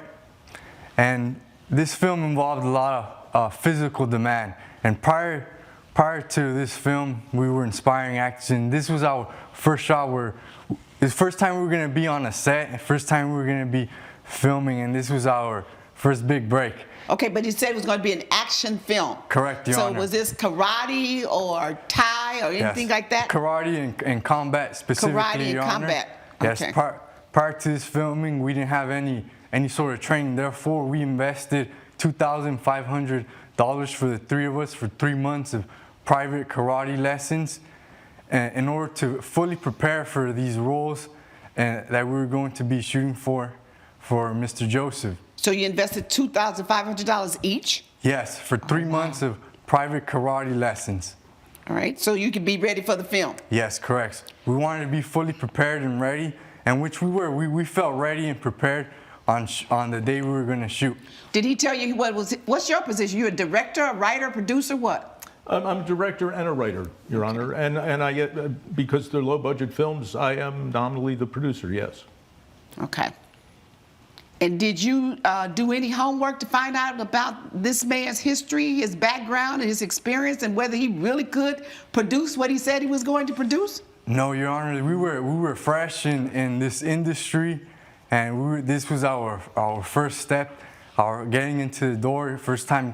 And this film involved a lot of physical demand. And prior to this film, we were inspiring action. This was our first shot it's the first time we were gonna be on a set, first time we were gonna be filming, and this was our first big break. Okay, but he said it was going to be an action film. Correct, Your Honor. So was this karate or Thai or anything like that? Karate and combat specifically, Karate and Your Honor. combat. Yes, Okay. prior to this filming, we didn't have any sort of training. Therefore, we invested $2,500 for the 3 of us for 3 months of private karate lessons in order to fully prepare for these roles that we were going to be shooting for Mr. Joseph. So you invested $2,500 each? Yes, for 3 months of private karate lessons. All right, so you could be ready for the film? Yes, correct. We wanted to be fully prepared and ready, and which we were. We felt ready and prepared on the day we were going to shoot. Did he tell you what's your position? You a director, a writer, producer, what? I'm a director and a writer, Your Honor, and I get, because they're low-budget films, I am nominally the producer, yes. Okay. And did you do any homework to find out about this man's history, his background, and his experience, and whether he really could produce what he said he was going to produce? No, Your Honor. We were fresh in this industry, and this was our first step, our getting into the door, first time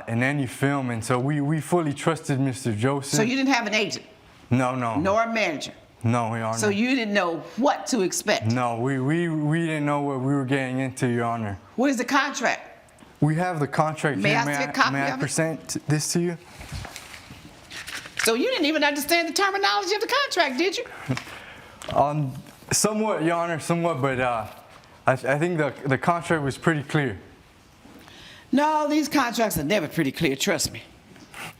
in any film, and so we fully trusted Mr. Joseph. So you didn't have an agent? No. Nor a manager? No, Your Honor. So you didn't know what to expect? No, we didn't know what we were getting into, Your Honor. Where's the contract? We have the contract May here. I see a copy may I of it? present this to you? So you didn't even understand the terminology of the contract, did you? Somewhat, Your Honor, somewhat, but I think the contract was pretty clear. No, these contracts are never pretty clear, trust me.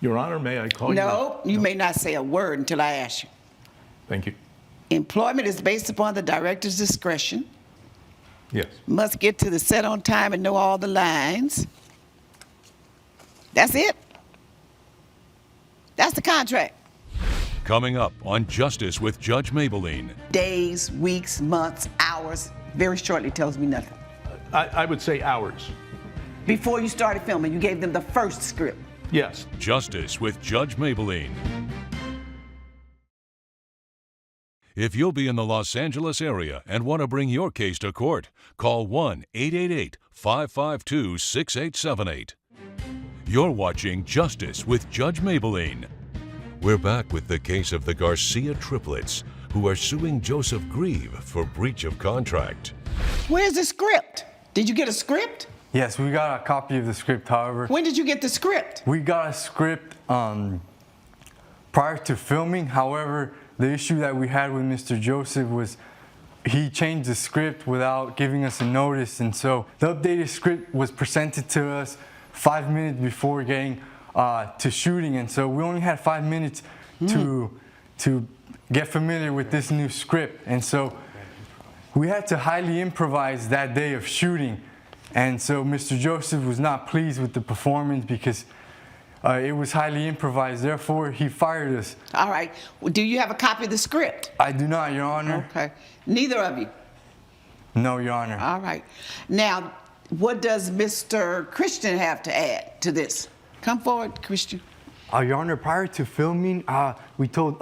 Your Honor, may I call you? No, you may not say a word until I ask you. Thank you. Employment is based upon the director's discretion. Yes. Must get to the set on time and know all the lines. That's it. That's the contract. Coming up on Justice with Judge Mablean. Days, weeks, months, hours. Very shortly tells me nothing. I would say hours. Before you started filming, you gave them the first script. Yes. Justice with Judge Mablean. If you'll be in the Los Angeles area and want to bring your case to court, call 1-888-552-6878. You're watching Justice with Judge Mablean. We're back with the case of the Garcia triplets, who are suing Joseph Grieve for breach of contract. Where's the script? Did you get a script? Yes, we got a copy of the script, however. When did you get the script? We got a script prior to filming. However, the issue that we had with Mr. Joseph was he changed the script without giving us a notice, and so the updated script was presented to us 5 minutes before getting to shooting, and so we only had 5 minutes to get familiar with this new script, and so we had to highly improvise that day of shooting, and so Mr. Joseph was not pleased with the performance because it was highly improvised. Therefore, he fired us. All right. Well, do you have a copy of the script? I do not, Your Honor. Okay. Neither of you? No, Your Honor. All right. Now, what does Mr. Christian have to add to this? Come forward, Christian. Your Honor, prior to filming, we told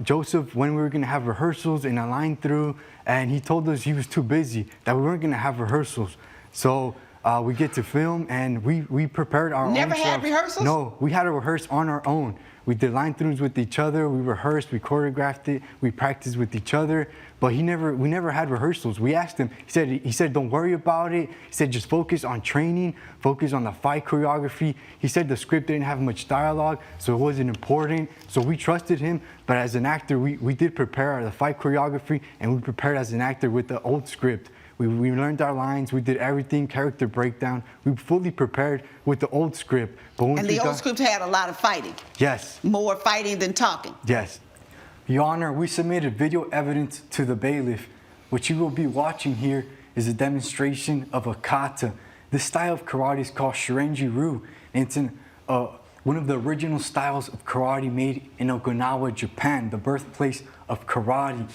Joseph when we were going to have rehearsals and a line through, and he told us he was too busy, that we weren't going to have rehearsals. So we get to film, and we prepared our own Never had stuff. rehearsals? No, we had to rehearse on our own. We did line throughs with each other, we rehearsed, we choreographed it, we practiced with each other, but we never had rehearsals. We asked him, he said, don't worry about it. He said, just focus on training, focus on the fight choreography. He said the script didn't have much dialogue, so it wasn't important. So we trusted him, but as an actor, we did prepare the fight choreography, and we prepared as an actor with the old script. We learned our lines, we did everything, character breakdown. We fully prepared with the old script. But once And the old script had a lot of fighting? Yes. More fighting than talking? Yes. Your Honor, we submitted video evidence to the bailiff. What you will be watching here is a demonstration of a kata. This style of karate is called Shirenji-ryu, and it's one of the original styles of karate made in Okinawa, Japan, the birthplace of karate.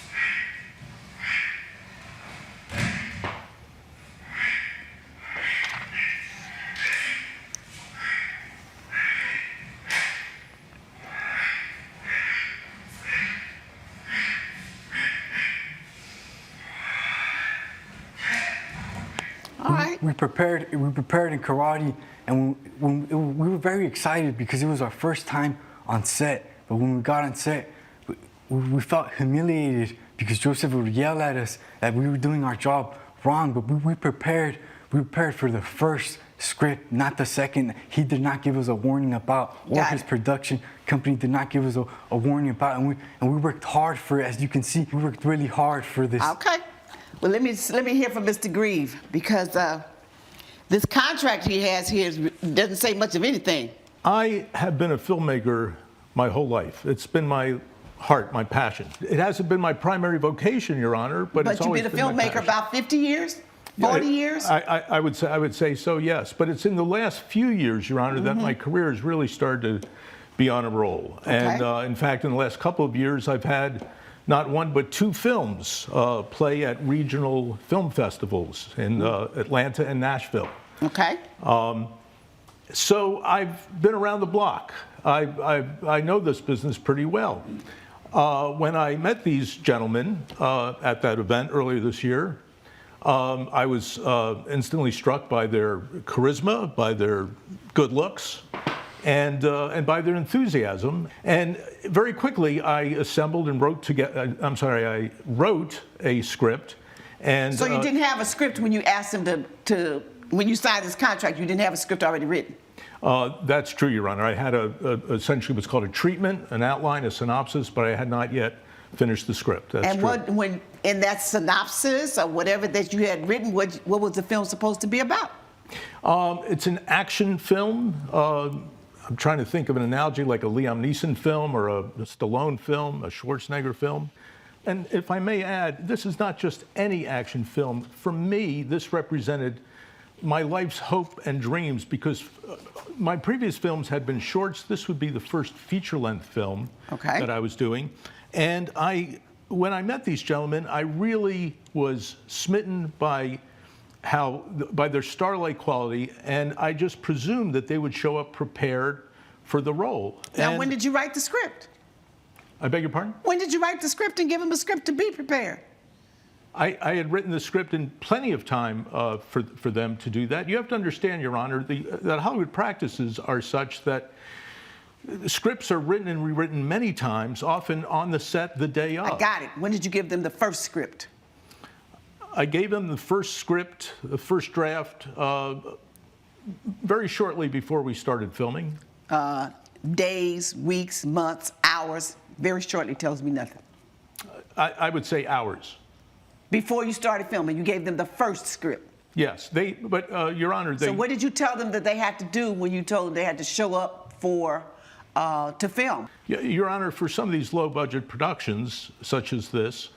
All right. We prepared in karate, and we were very excited because it was our first time on set. But when we got on set, we felt humiliated because Joseph would yell at us that we were doing our job wrong. But we prepared for the first script, not the second. He did not give us a warning about, or his production company did not give us a warning about, and we worked hard for it. As you can see, we worked really hard for this. Okay. Well, let me hear from Mr. Grieve, because this contract he has here doesn't say much of anything. I have been a filmmaker my whole life. It's been my heart, my passion. It hasn't been my primary vocation, Your Honor, but it's always been my passion. But you've been a filmmaker about 50 years? 40 years? I would say so, yes. But it's in the last few years, Your Honor, that my career has really started to be on a roll. Okay. And in fact, in the last couple of years, I've had not one but two films play at regional film festivals in Atlanta and Nashville. Okay. So I've been around the block. I know this business pretty well. When I met these gentlemen at that event earlier this year, I was instantly struck by their charisma, by their good looks, and by their enthusiasm. And very quickly, I assembled and wrote I wrote a script. And so you didn't have a script when you asked him when you signed this contract, you didn't have a script already written? That's true, Your Honor. I had essentially what's called a treatment, an outline, a synopsis, but I had not yet finished the script. That's and true. when in that synopsis or whatever that you had written, what was the film supposed to be about? It's an action film. I'm trying to think of an analogy like a Liam Neeson film or a Stallone film, a Schwarzenegger film. And if I may add, this is not just any action film. For me, this represented my life's hope and dreams, because my previous films had been shorts. This would be the first feature-length film that I was doing. And when I met these gentlemen, I really was smitten by their starlight quality, and I just presumed that they would show up prepared for the role. Now, when did you write the script? I beg your pardon? When did you write the script and give them a script to be prepared? I had written the script in plenty of time for them to do that. You have to understand, Your Honor, that Hollywood practices are such that scripts are written and rewritten many times, often on the set the day of. I got it. When did you give them the first script? I gave them the first script, the first draft, very shortly before we started filming. Days, weeks, months, hours. Very shortly tells me nothing. I would say hours. Before you started filming, you gave them the first script. Yes, but Your Honor, So what did you tell them that they had to do when you told them they had to show up to film? Your Honor, for some of these low-budget productions, such as this,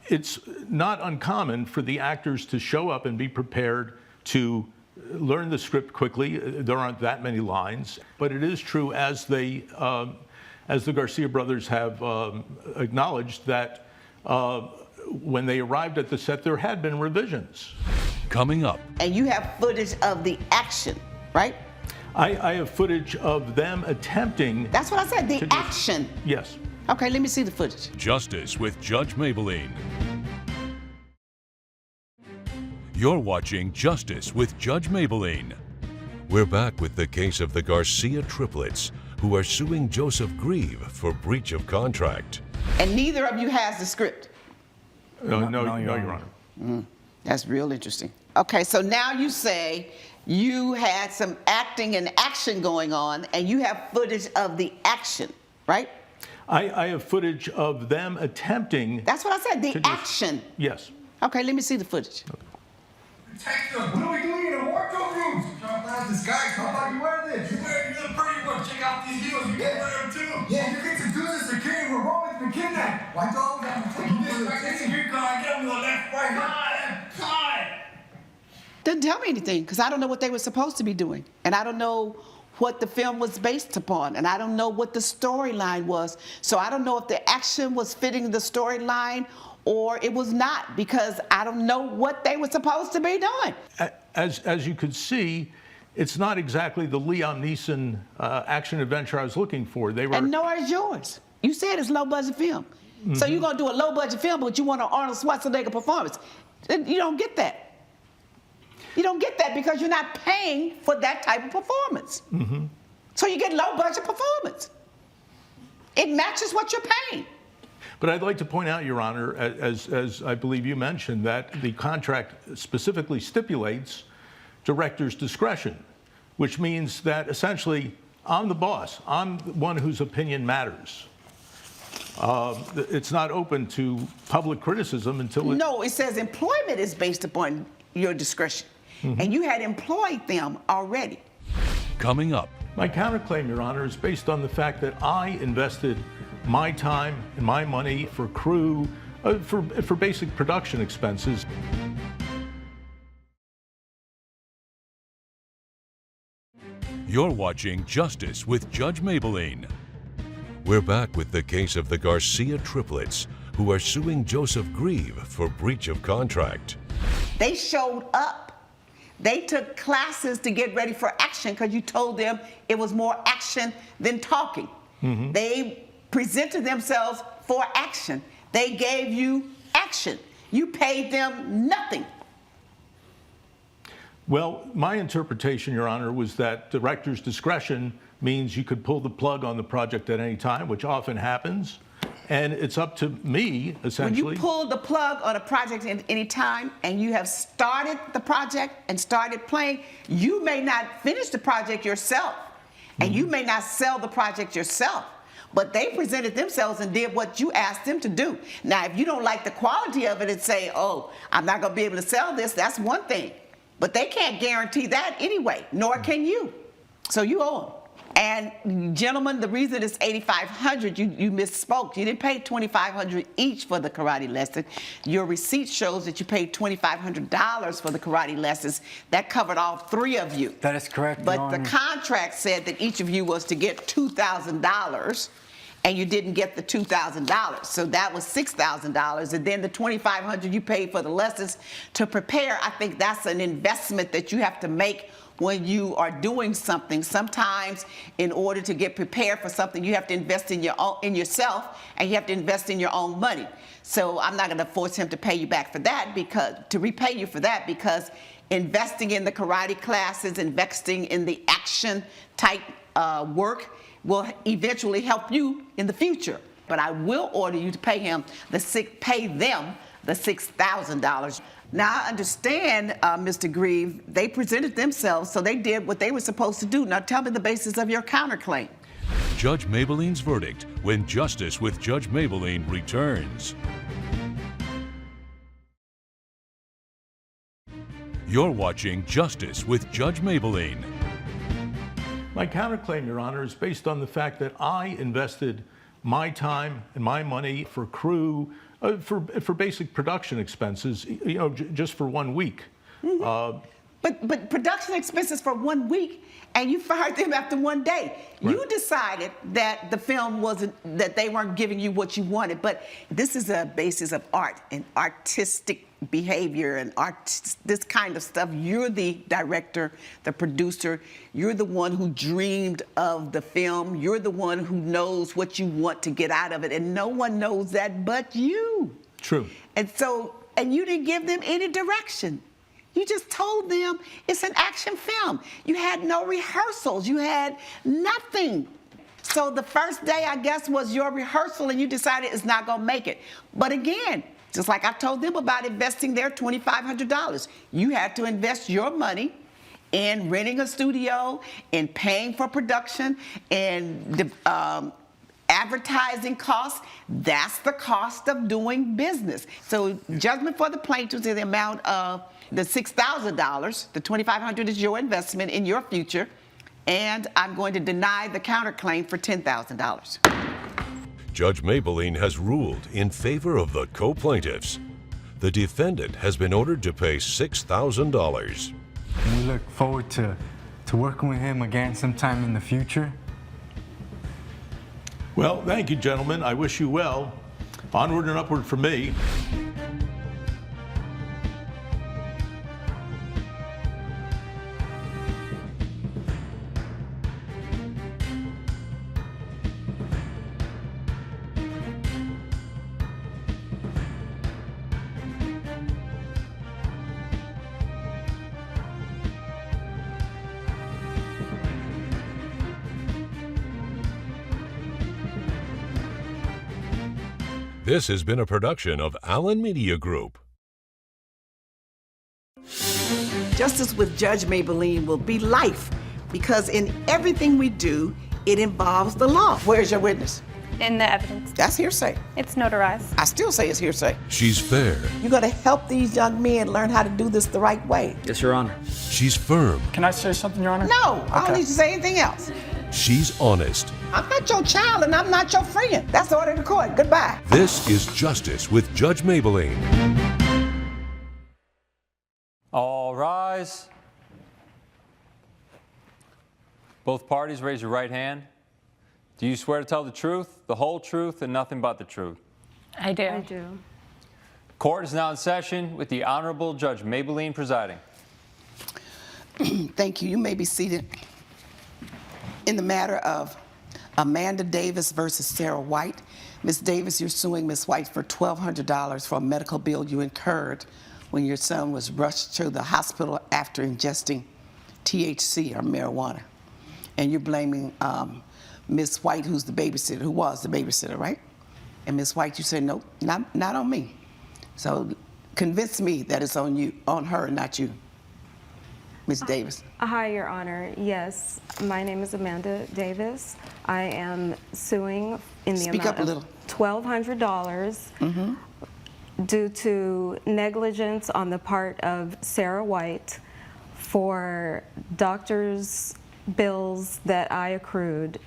it's not uncommon for the actors to show up and be prepared to learn the script quickly. There aren't that many lines, but it is true, as the Garcia brothers have acknowledged, that when they arrived at the set, there had been revisions. Coming up. And you have footage of the action, right? I have footage of them attempting. That's what I said, the action. Yes. Okay, let me see the footage. Justice with Judge Mablean. You're watching Justice with Judge Mablean. We're back with the case of the Garcia triplets, who are suing Joseph Grieve for breach of contract. And neither of you has the script. No, Your Honor. That's real interesting. Okay, so now you say you had some acting and action going on, and you have footage of the action, right? I have footage of them attempting. That's what I said, the action. Yes. Okay, let me see the footage. Detective, what are we doing in the wardrobe rooms? We're trying to find this guy. How about you wear this? You look pretty good. Check out these heels. You can wear them too. Yeah, you get to do this again. We're Roman's been kidnapped. Why don't we have to take this back into your car and get him to the left, right, time. Doesn't tell me anything, because I don't know what they were supposed to be doing. And I don't know what the film was based upon. And I don't know what the storyline was. So I don't know if the action was fitting the storyline or it was not, because I don't know what they were supposed to be doing. As you could see, it's not exactly the Liam Neeson action adventure I was looking for. They were, and nor is yours. You said it's low budget film. So you're gonna do a low budget film, but you want an Arnold Schwarzenegger performance. You don't get that. You don't get that because you're not paying for that type of performance. So you get low budget performance. It matches what you're paying. But I'd like to point out, Your Honor, as I believe you mentioned, that the contract specifically stipulates director's discretion, which means that essentially I'm the boss. I'm the one whose opinion matters. It's not open to public criticism until No, it says employment is based upon your discretion. And you had employed them already. Coming up. My counterclaim, Your Honor, is based on the fact that I invested my time and my money for crew, for basic production expenses. You're watching Justice with Judge Mablean. We're back with the case of the Garcia triplets, who are suing Joseph Grieve for breach of contract. They showed up. They took classes to get ready for action because you told them it was more action than talking. They presented themselves for action. They gave you action. You paid them nothing. Well, my interpretation, Your Honor, was that director's discretion means you could pull the plug on the project at any time, which often happens. And it's up to me, essentially. When you pull the plug on a project at any time and you have started the project and started playing, you may not finish the project yourself. And you may not sell the project yourself. But they presented themselves and did what you asked them to do. Now, if you don't like the quality of it and say, oh, I'm not going to be able to sell this, that's one thing. But they can't guarantee that anyway, nor can you. So you owe them. And gentlemen, the reason it's $8,500, you misspoke. You didn't pay $2,500 each for the karate lesson. Your receipt shows that you paid $2,500 for the karate lessons. That covered all three of you. That is correct, But Your the Honor. contract said that each of you was to get $2,000, and you didn't get the $2,000. So that was $6,000. And then the $2,500 you paid for the lessons to prepare, I think that's an investment that you have to make when you are doing something. Sometimes in order to get prepared for something, you have to invest in yourself, and you have to invest in your own money. So I'm not going to force him to pay you back for that, to repay you for that, because investing in the karate classes, investing in the action type work will eventually help you in the future. But I will order you to pay them the $6,000. Now, I understand, Mr. Grieve, they presented themselves, so they did what they were supposed to do. Now, tell me the basis of your counterclaim. Judge Mablean's verdict when Justice with Judge Mablean returns. You're watching Justice with Judge Mablean. My counterclaim, Your Honor, is based on the fact that I invested my time and my money for crew, for basic production expenses, just for 1 week. But production expenses for 1 week, and you fired them after 1 day. Right. You decided that the film wasn't, that they weren't giving you what you wanted. But this is a basis of art and artistic behavior and this kind of stuff. You're the director, the producer. You're the one who dreamed of the film. You're the one who knows what you want to get out of it, and no one knows that but you. True. And you didn't give them any direction. You just told them it's an action film. You had no rehearsals. You had nothing. So the first day, I guess, was your rehearsal, and you decided it's not going to make it. But again, just like I told them about investing their $2,500, you had to invest your money in renting a studio, in paying for production, and advertising costs. That's the cost of doing business. So judgment for the plaintiffs is the amount of the $6,000. The $2,500 is your investment in your future, and I'm going to deny the counterclaim for $10,000. Judge Mablean has ruled in favor of the co-plaintiffs. The defendant has been ordered to pay $6,000. We look forward to working with him again sometime in the future. Well, thank you, gentlemen. I wish you well. Onward and upward for me. This has been a production of Allen Media Group. Justice with Judge Mablean will be life, because in everything we do, it involves the law. Where's your witness? In the evidence. That's hearsay. It's notarized. I still say it's hearsay. She's fair. You got to help these young men learn how to do this the right way. Yes, Your Honor. She's firm. Can I say something, Your Honor? No, I don't need to say anything else. She's honest. I'm not your child and I'm not your friend. That's the order of the court. Goodbye. This is Justice with Judge Mablean. All rise. Both parties, raise your right hand. Do you swear to tell the truth, the whole truth, and nothing but the truth? I do. I do. Court is now in session with the Honorable Judge Mablean presiding. Thank you. You may be seated. In the matter of Amanda Davis versus Sarah White, Ms. Davis, you're suing Ms. White for $1,200 for a medical bill you incurred when your son was rushed to the hospital after ingesting THC, or marijuana. And you're blaming Ms. White, who was the babysitter, right? And Ms. White, you said, nope, not on me. So convince me that it's on you, on her, not you. Ms. Davis. Hi, Your Honor. Yes, my name is Amanda Davis. I am suing in the Speak amount up a of little. $1,200 due to negligence on the part of Sarah White for doctor's bills that I accrued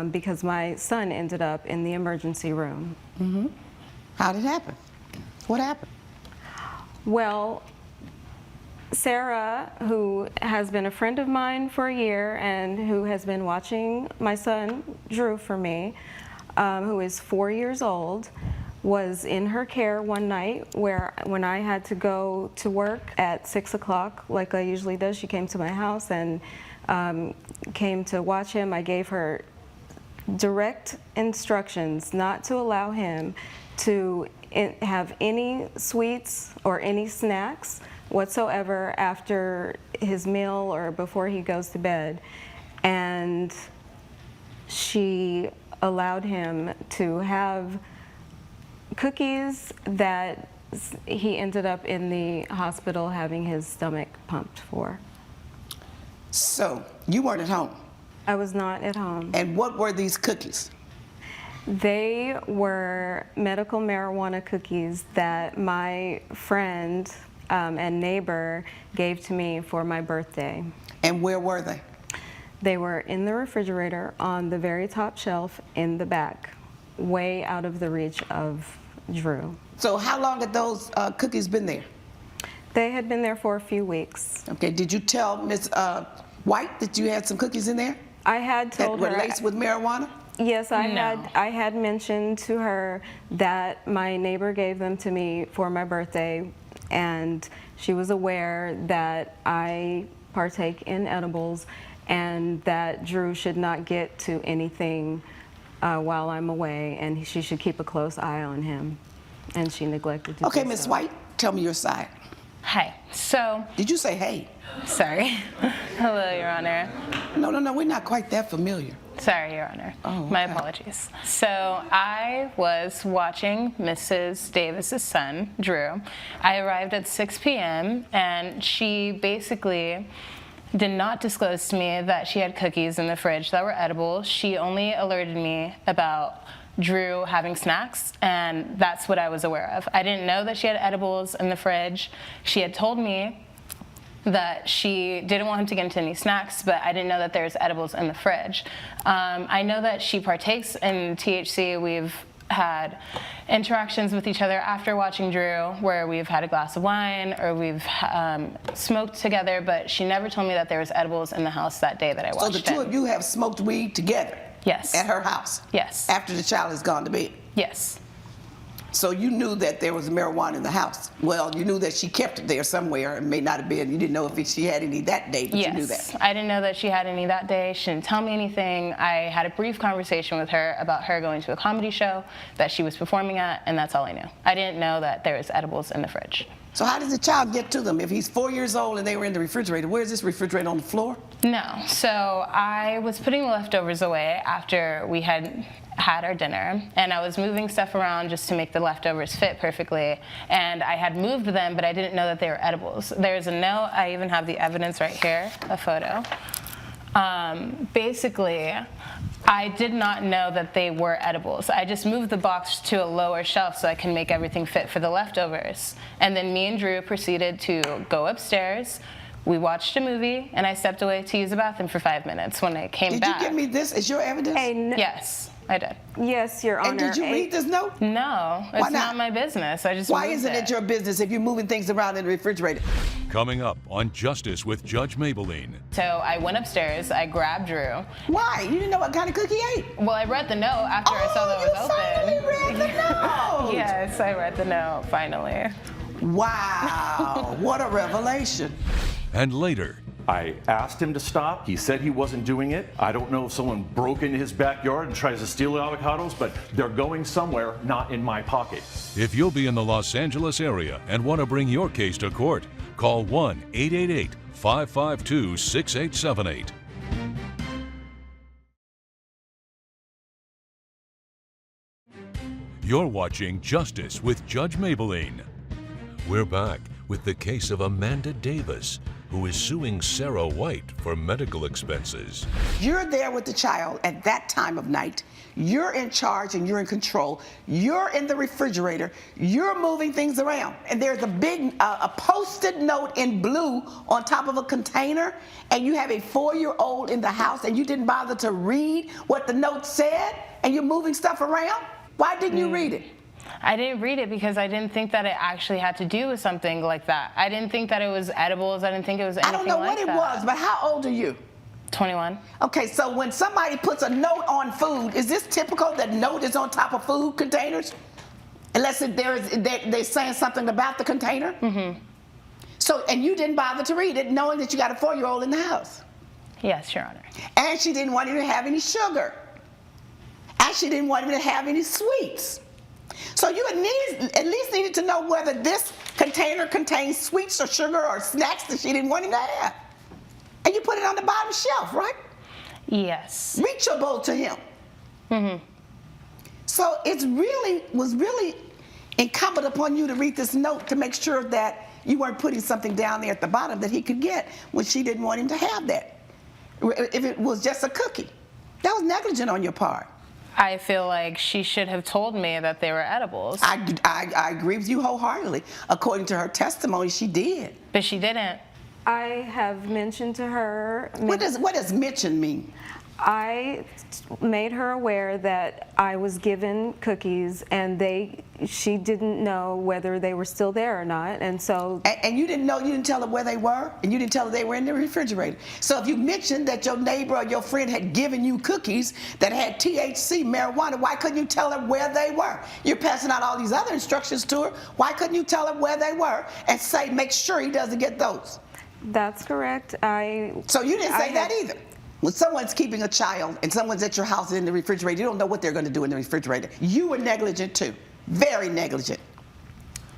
because my son ended up in the emergency room. How did it happen? What happened? Well, Sarah, who has been a friend of mine for a year and who has been watching my son, Drew, for me, who is 4 years old, was in her care one night when I had to go to work at 6 o'clock, like I usually do. She came to my house and came to watch him. I gave her direct instructions not to allow him to have any sweets or any snacks whatsoever after his meal or before he goes to bed. And she allowed him to have cookies that he ended up in the hospital having his stomach pumped for. So you weren't at home? I was not at home. And what were these cookies? They were medical marijuana cookies that my friend and neighbor gave to me for my birthday. And where were they? They were in the refrigerator on the very top shelf in the back, way out of the reach of Drew. So how long had those cookies been there? They had been there for a few weeks. Okay, did you tell Ms. White that you had some cookies in there? I had told her. That were laced with marijuana? Yes, I had mentioned to her that my neighbor gave them to me for my birthday, and she was aware that I partake in edibles and that Drew should not get to anything while I'm away, and she should keep a close eye on him. And she neglected to do so. Okay, Ms. White, tell me your side. Hi. So. Did you say hey? Sorry. Hello, Your Honor. No, we're not quite that familiar. Sorry, Your Honor. Oh, My okay. apologies. So I was watching Mrs. Davis's son, Drew. I arrived at 6 p.m. and she basically did not disclose to me that she had cookies in the fridge that were edible. She only alerted me about Drew having snacks, and that's what I was aware of. I didn't know that she had edibles in the fridge. She had told me that she didn't want him to get into any snacks, but I didn't know that there's edibles in the fridge. I know that she partakes in THC. We've had interactions with each other after watching Drew where we've had a glass of wine or we've smoked together, but she never told me that there was edibles in the house that day that I watched So the two of you have smoked weed together? Yes. At her house? Yes. After the child has gone to bed? Yes. So you knew that there was marijuana in the house? Well, you knew that she kept it there somewhere. It may not have been. You didn't know if she had any that day, but Yes. you knew that. I didn't know that she had any that day. She didn't tell me anything. I had a brief conversation with her about her going to a comedy show that she was performing at, and that's all I knew. I didn't know that there was edibles in the fridge. So how does the child get to them? If he's 4 years old and they were in the refrigerator, where's this refrigerator, on the floor? No. So I was putting the leftovers away after we had our dinner, and I was moving stuff around just to make the leftovers fit perfectly, and I had moved them, but I didn't know that they were edibles. There's a note, I even have the evidence right here, a photo. Basically, I did not know that they were edibles. I just moved the box to a lower shelf so I can make everything fit for the leftovers. And then me and Drew proceeded to go upstairs. We watched a movie, and I stepped away to use the bathroom for 5 minutes. When I came back... Did you give me this as your evidence? Yes, I did. Yes, Your Honor. And did you read this note? No, Why it's not? not my business. I just Why moved isn't it your business if you're moving things around in the refrigerator? Coming up on Justice with Judge Mablean. So I went upstairs, I grabbed Drew. Why? You didn't know what kind of cookie he ate? Well, I read the note after I saw that it was open. You finally read the note! Yes, I read the note, finally. Wow, what a revelation. And later, I asked him to stop. He said he wasn't doing it. I don't know if someone broke into his backyard and tries to steal the avocados, but they're going somewhere, not in my pocket. if you'll be in the Los Angeles area and want to bring your case to court, call 1-888-552-6878. You're watching Justice with Judge Mablean. We're back with the case of Amanda Davis, who is suing Sarah White for medical expenses. You're there with the child at that time of night. You're in charge and you're in control. You're in the refrigerator. You're moving things around. And there's a big a post-it note in blue on top of a container, and you have a 4-year-old in the house and you didn't bother to read what the note said, and you're moving stuff around? Why didn't you read it? I didn't read it because I didn't think that it actually had to do with something like that. I didn't think that it was edibles. I didn't think it was anything like that. I don't know what it was, but how old are you? 21. Okay, so when somebody puts a note on food, is this typical that note is on top of food containers? Unless they're saying something about the container? Mm-hmm. So, and you didn't bother to read it knowing that you got a 4-year-old in the house? Yes, Your Honor. And she didn't want you to have any sugar. And she didn't want you to have any sweets. So you at least needed to know whether this container contains sweets or sugar or snacks that she didn't want him to have. And you put it on the bottom shelf, right? Yes. Reachable to him. Mm-hmm. So it was really incumbent upon you to read this note to make sure that you weren't putting something down there at the bottom that he could get when she didn't want him to have that. If it was just a cookie. That was negligent on your part. I feel like she should have told me that they were edibles. I agree with you wholeheartedly. According to her testimony, she did. But she didn't. I have mentioned to her. What does mention mean? I made her aware that I was given cookies, and she didn't know whether they were still there or not, and so. And you didn't know, you didn't tell her where they were, and you didn't tell her they were in the refrigerator. So if you mentioned that your neighbor or your friend had given you cookies that had THC, marijuana, why couldn't you tell her where they were? You're passing out all these other instructions to her. Why couldn't you tell her where they were and say, make sure he doesn't get those? That's correct. So you didn't say that either. When someone's keeping a child and someone's at your house in the refrigerator, you don't know what they're going to do in the refrigerator. You were negligent too. Very negligent.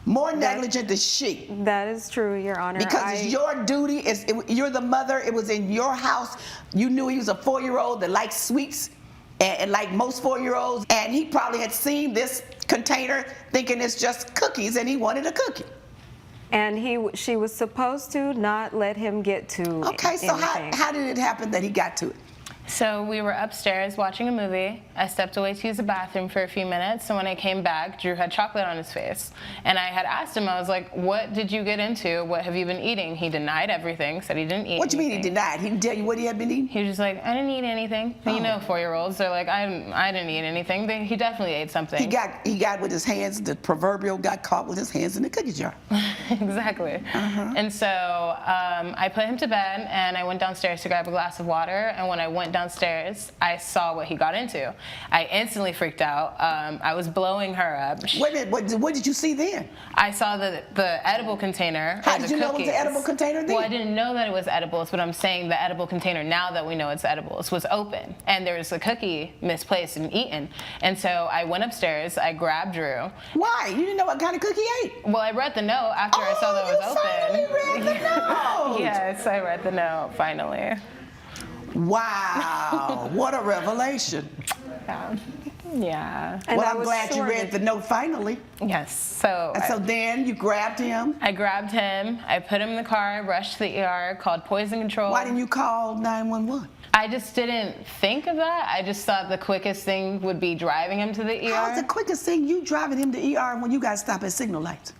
More negligent than she. That is true, Your Honor. Because it's your duty. You're the mother. It was in your house. You knew he was a 4-year-old that liked sweets, and like most 4-year-olds. And he probably had seen this container thinking it's just cookies, and he wanted a cookie. And she was supposed to not let him get to Okay, so how did it happen that he got to it? So we were upstairs watching a movie. I stepped away to use the bathroom for a few minutes, and when I came back, Drew had chocolate on his face. And I had asked him, I was like, what did you get into? What have you been eating? He denied everything, said he didn't eat What do you mean anything. he denied? He didn't tell you what he had been eating? He was just like, I didn't eat anything. You know 4-year-olds, they're like, I didn't eat anything. He definitely ate something. He got with his hands, the proverbial got caught with his hands in the cookie jar. Exactly. And so I put him to bed, and I went downstairs to grab a glass of water, and when I went downstairs, I saw what he got into. I instantly freaked out. I was blowing her up. Wait a minute, what did you see then? I saw the edible container. How did you know it was the edible container then? Well, I didn't know that it was edibles, but I'm saying the edible container, now that we know it's edibles, was open. And there was a cookie misplaced and eaten. And so I went upstairs, I grabbed Drew. Why? You didn't know what kind of cookie he ate? Well, I read the note after I saw that it was open. You finally read the note! Yes, I read the note, finally. Wow, what a revelation. Yeah. Well, I'm glad you read the note finally. Yes. So then you grabbed him? I grabbed him. I put him in the car, rushed to the ER, called poison control. Why didn't you call 911? I just didn't think of that. I just thought the quickest thing would be driving him to the ER. How's the quickest thing you driving him to ER when you guys stop at signal lights?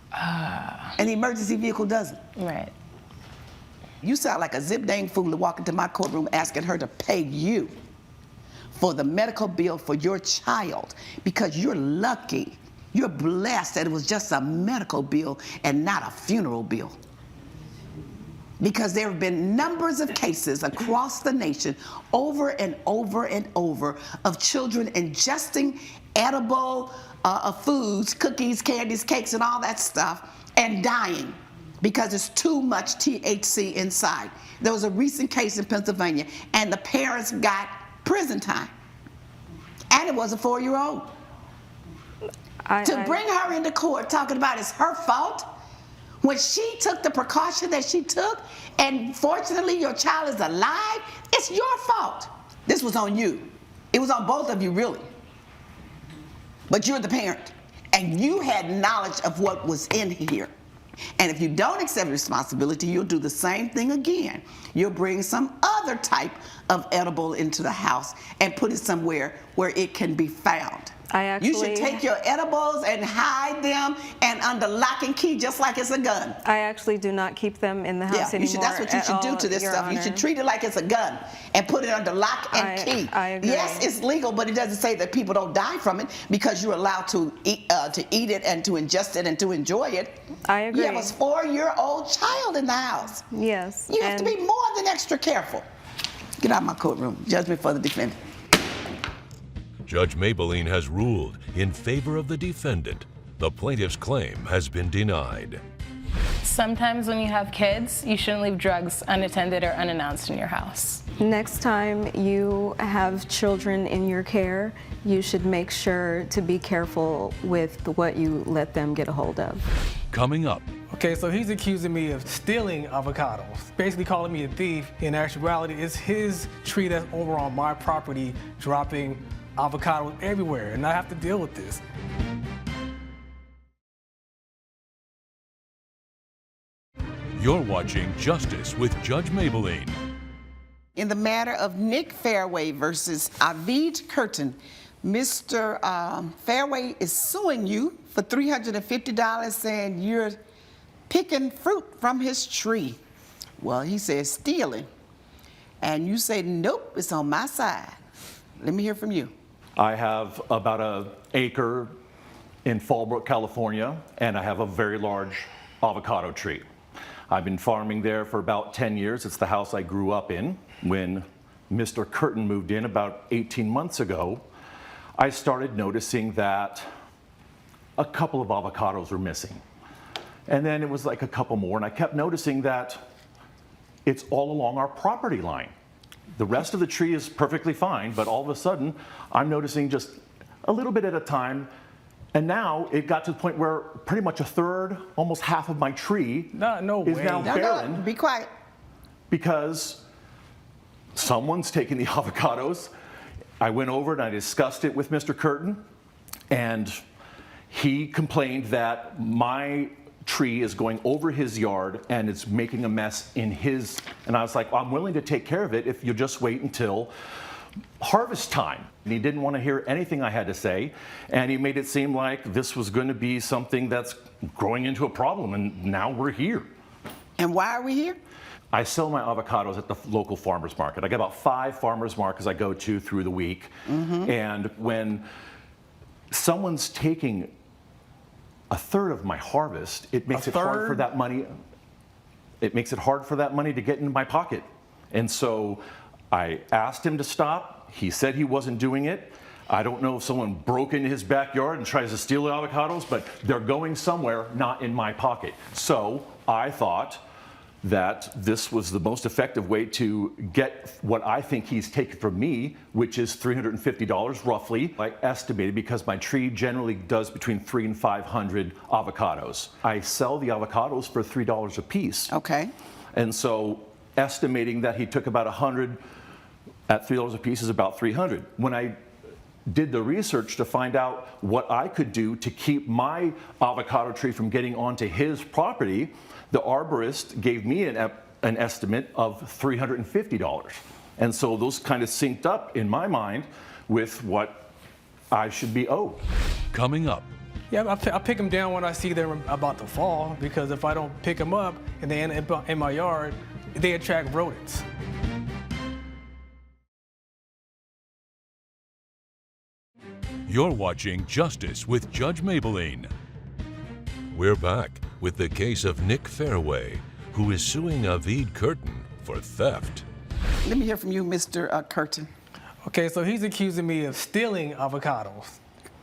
And the emergency vehicle doesn't? Right. You sound like a zip dang fool to walk into my courtroom asking her to pay you for the medical bill for your child because you're lucky, you're blessed that it was just a medical bill and not a funeral bill. Because there have been numbers of cases across the nation over and over and over of children ingesting edible foods, cookies, candies, cakes, and all that stuff, and dying because there's too much THC inside. There was a recent case in Pennsylvania, and the parents got prison time. And it was a 4-year-old. To bring her into court talking about it's her fault, when she took the precaution that she took, and fortunately your child is alive, it's your fault. This was on you. It was on both of you, really. But you're the parent, and you had knowledge of what was in here. And if you don't accept responsibility, you'll do the same thing again. You'll bring some other type of edible into the house and put it somewhere where it can be found. You should take your edibles and hide them and under lock and key just like it's a gun. I actually do not keep them in the house anymore. That's what you should do to this stuff. You should treat it like it's a gun and put it under lock and key. I agree. Yes, it's legal, but it doesn't say that people don't die from it because you're allowed to eat it and to ingest it and to enjoy it. I agree. You have a 4-year-old child in the house. Yes. You have to be more than extra careful. Get out of my courtroom. Judgment for the defendant. Judge Mablean has ruled in favor of the defendant. The plaintiff's claim has been denied. Sometimes when you have kids, you shouldn't leave drugs unattended or unannounced in your house. Next time you have children in your care, you should make sure to be careful with what you let them get a hold of. Coming up. Okay, so he's accusing me of stealing avocados, basically calling me a thief. In actuality, it's his tree that's over on my property dropping avocados everywhere, and I have to deal with this. You're watching Justice with Judge Mablean. In the matter of Nick Fairway versus Avid Curtin, Mr. Fairway is suing you for $350, saying you're picking fruit from his tree. Well, he says stealing. And you say, nope, it's on my side. Let me hear from you. I have about an acre in Fallbrook, California, and I have a very large avocado tree. I've been farming there for about 10 years. It's the house I grew up in. When Mr. Curtin moved in about 18 months ago, I started noticing that a couple of avocados were missing. And then it was like a couple more, and I kept noticing that it's all along our property line. The rest of the tree is perfectly fine, but all of a sudden, I'm noticing just a little bit at a time. And now it got to the point where pretty much a third, almost half of my tree is now barren. No, be quiet. Because someone's taking the avocados. I went over and I discussed it with Mr. Curtin, and he complained that my tree is going over his yard and it's making a mess in his, and I was like, well, I'm willing to take care of it if you just wait until harvest time. And he didn't want to hear anything I had to say, and he made it seem like this was going to be something that's growing into a problem, and now we're here. And why are we here? I sell my avocados at the local farmers market. I got about 5 farmers markets I go to through the week. And when someone's taking a third of my harvest, it makes it hard for that money. It makes it hard for that money to get into my pocket. And so I asked him to stop. He said he wasn't doing it. I don't know if someone broke into his backyard and tries to steal the avocados, but they're going somewhere, not in my pocket. So I thought that this was the most effective way to get what I think he's taken from me, which is $350 roughly. I estimated, because my tree generally does between 300 and 500 avocados. I sell the avocados for $3 a piece. Okay. And so estimating that he took about 100 at $3 a piece is about 300. When I did the research to find out what I could do to keep my avocado tree from getting onto his property, the arborist gave me an estimate of $350. And so those kind of synced up in my mind with what I should be owed. Coming up. Yeah, I pick them down when I see they're about to fall, because if I don't pick them up and they end up in my yard, they attract rodents. You're watching Justice with Judge Mablean. We're back with the case of Nick Fairway, who is suing Avid Curtin for theft. Let me hear from you, Mr. Curtin. Okay, so he's accusing me of stealing avocados,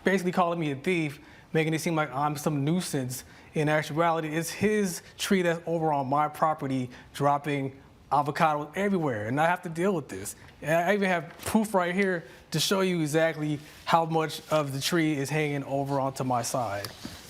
basically calling me a thief, making it seem like I'm some nuisance. In actuality, it's his tree that's over on my property dropping avocados everywhere, and I have to deal with this. And I even have proof right here to show you exactly how much of the tree is hanging over onto my side.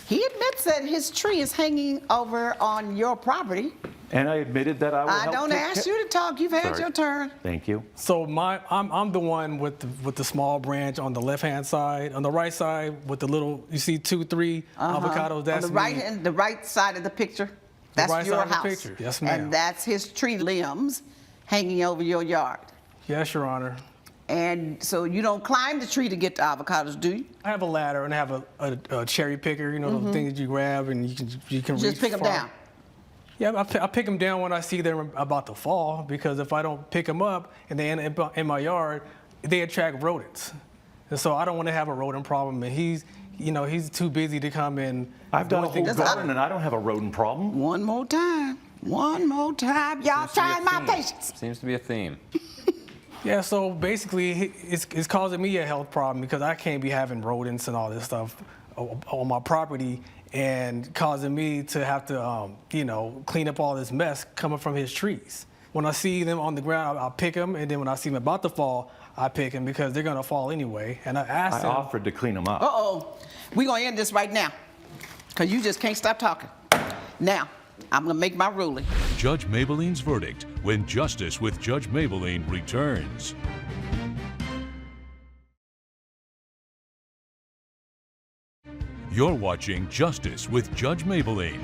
He admits that his tree is hanging over on your property. And I admitted that I would help. I don't ask you to talk. You've had your turn. Thank you. So I'm the one with the small branch on the left-hand side. On the right side with the little, you see 2, 3 avocados. That's on the right side of the picture. That's right your side house. of the picture. Yes, ma'am. And that's his tree limbs hanging over your yard. Yes, Your Honor. And so you don't climb the tree to get the avocados, do you? I have a ladder and I have a cherry picker, you know, the things that you grab and you can reach just pick them down. Yeah, I pick them down when I see they're about to fall, because if I don't pick them up and they end up in my yard, they attract rodents. And so I don't want to have a rodent problem, and he's too busy to come in. I've done a whole garden and I don't have a rodent problem. One more time. One more time. Y'all trying my patience. Seems to be a theme. Yeah, so basically it's causing me a health problem, because I can't be having rodents and all this stuff on my property, and causing me to have to, clean up all this mess coming from his trees. When I see them on the ground, I'll pick them, and then when I see them about to fall, I pick them, because they're gonna fall anyway. And I asked him. I offered to clean them up. We're gonna end this right now, because you just can't stop talking. Now, I'm gonna make my ruling. Judge Mablean's verdict when Justice with Judge Mablean returns. You're watching Justice with Judge Mablean.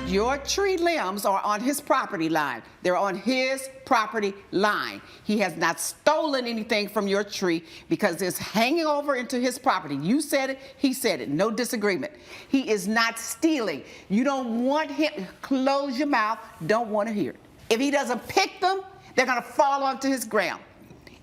Your tree limbs are on his property line. They're on his property line. He has not stolen anything from your tree because it's hanging over into his property. You said it, he said it, no disagreement. He is not stealing. You don't want him, close your mouth, don't want to hear it. If he doesn't pick them, they're gonna fall onto his ground.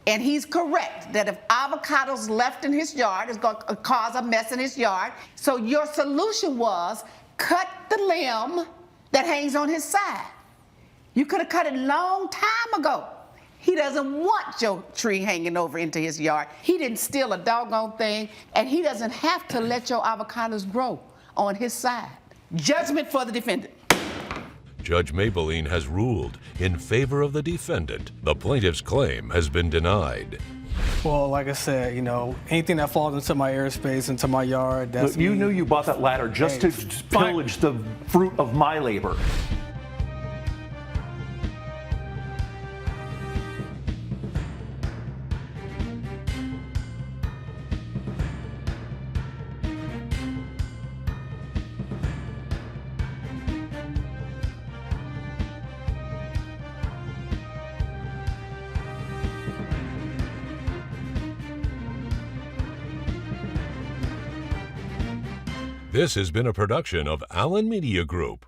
And he's correct that if avocados left in his yard, it's gonna cause a mess in his yard. So your solution was cut the limb that hangs on his side. You could have cut it a long time ago. He doesn't want your tree hanging over into his yard. He didn't steal a doggone thing, and he doesn't have to let your avocados grow on his side. Judgment for the defendant. Judge Mablean has ruled in favor of the defendant. The plaintiff's claim has been denied. Well, like I said, anything that falls into my airspace, into my yard, that's You me. knew you bought that ladder just to pillage the fruit of my labor. This has been a production of Allen Media Group.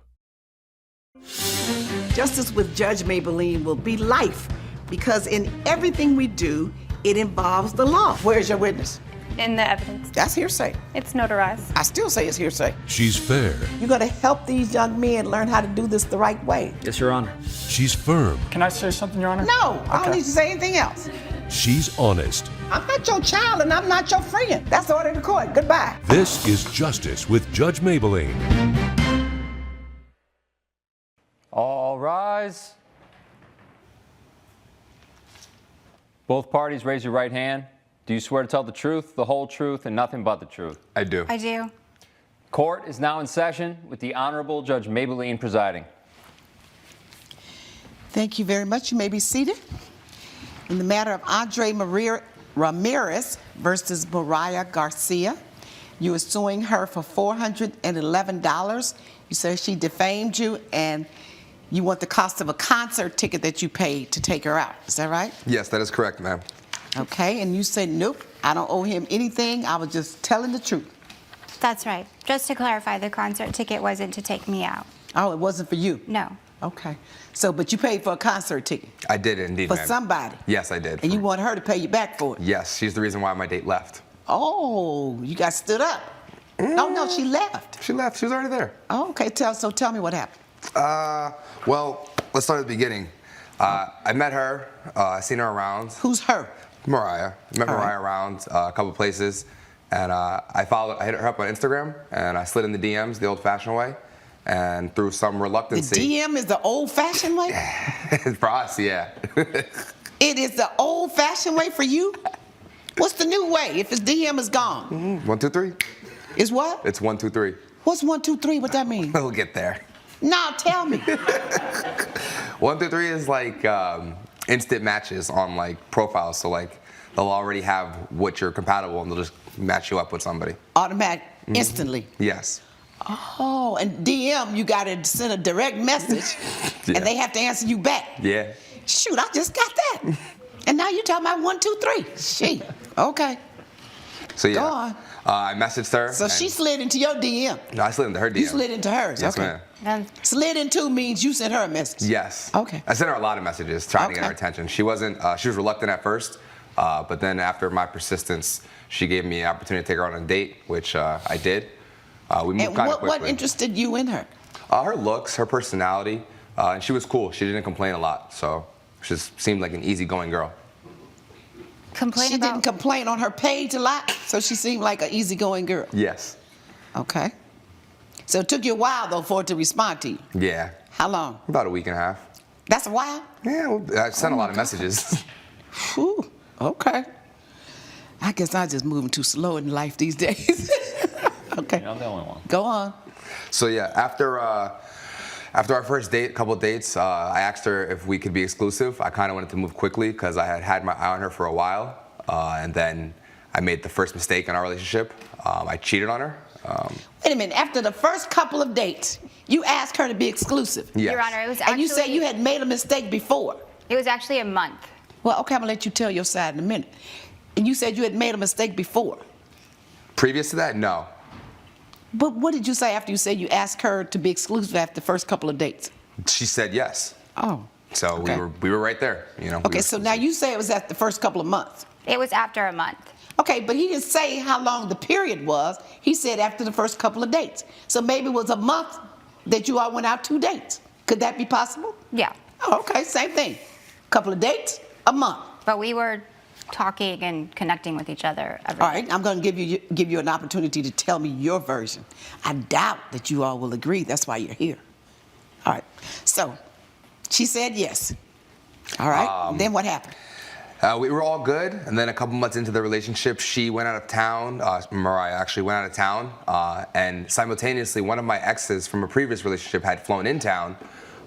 Justice with Judge Mablean will be life because in everything we do, it involves the law. Where's your witness? In the evidence. That's hearsay. It's notarized. I still say it's hearsay. She's fair. You're going to help these young men learn how to do this the right way. Yes, Your Honor. She's firm. Can I say something, Your Honor? No, I don't need to say anything else. She's honest. I'm not your child and I'm not your friend. That's the order of the court. Goodbye. This is Justice with Judge Mablean. All rise. Both parties, raise your right hand. Do you swear to tell the truth, the whole truth, and nothing but the truth? I do. I do. Court is now in session with the Honorable Judge Mablean presiding. Thank you very much. You may be seated. In the matter of Andre Ramirez versus Mariah Garcia, you are suing her for $411. You say she defamed you and you want the cost of a concert ticket that you paid to take her out. Is that right? Yes, that is correct, ma'am. Okay, and you said, nope, I don't owe him anything. I was just telling the truth. That's right. Just to clarify, the concert ticket wasn't to take me out. Oh, it wasn't for you? No. Okay. So, but you paid for a concert ticket? I did indeed, For ma'am. somebody? Yes, I did. And you want her to pay you back for it? Yes, she's the reason why my date left. Oh, you got stood up. Oh, no, she left. She left. She was already there. Oh, okay, so tell me what happened. Well, let's start at the beginning. I met her. I seen her around. Who's her? Mariah. I met All Mariah around a couple places, and I hit her up on Instagram, and I slid in the DMs the old-fashioned way, and through some The reluctancy. DM is the old-fashioned way? For us, yeah. It is the old-fashioned way for you? What's the new way if his DM is gone? 1, 2, 3. Is what? It's 1, 2, 3. What's 1, 2, 3? What that mean? We'll get there. Now tell me. 1, 2, 3 is like instant matches on like profiles. So like they'll already have what you're compatible and they'll just match you up with somebody. Automatic, instantly. Yes. Oh, and DM, you got to send a direct message, Yeah. and they have to answer you back. Yeah. Shoot, I just got that. And now you're talking about 1, 2, 3. She. Okay. So yeah. Go on. I messaged her. So she slid into your DM. No, I slid into her DM. You slid into hers. Yes, okay. ma'am. Slid into means you sent her a message. Yes. Okay. I sent her a lot of messages trying to get Okay. her attention. She wasn't. She was reluctant at first, but then after my persistence, she gave me an opportunity to take her on a date, which I did. We moved And kind of what quickly. interested you in her? Her looks, her personality, and she was cool. She didn't complain a lot, so she just seemed like an easygoing girl. She didn't complain on her page a lot, so she seemed like an easygoing girl. Yes. Okay. So it took you a while, though, for it to respond to you. Yeah. How long? About a week and a half. That's a while? Yeah, well, I sent a lot of messages. Whew. Okay. I guess I'm just moving too slow in life these days. Okay. You're not the only one. Go on. So yeah, after our first date, couple dates, I asked her if we could be exclusive. I kind of wanted to move quickly because I had my eye on her for a while, and then I made the first mistake in our relationship. I cheated on her. Wait a minute. After the first couple of dates, you asked her to be exclusive. Yes. Your Honor, it was And you said actually- you had made a mistake before. It was actually a month. Well, okay, I'm gonna let you tell your side in a minute. And you said you had made a mistake before. Previous to that, no. But what did you say after you said you asked her to be exclusive after the first couple of dates? She said yes. Oh. So Okay. we were right there, you know. Okay, so now you say it was at the first couple of months. It was after a month. Okay, but he didn't say how long the period was. He said after the first couple of dates. So maybe it was a month that you all went out 2 dates. Could that be possible? Yeah. Oh, okay, same thing. Couple of dates, a month. But we were talking and connecting with each other every All right, I'm going to give you an opportunity to tell me your version. I doubt that you all will agree. That's why you're here. All right. So she said yes. All right. Then what happened? We were all good, and then a couple months into the relationship, she went out of town. Mariah actually went out of town, and simultaneously, one of my exes from a previous relationship had flown in town.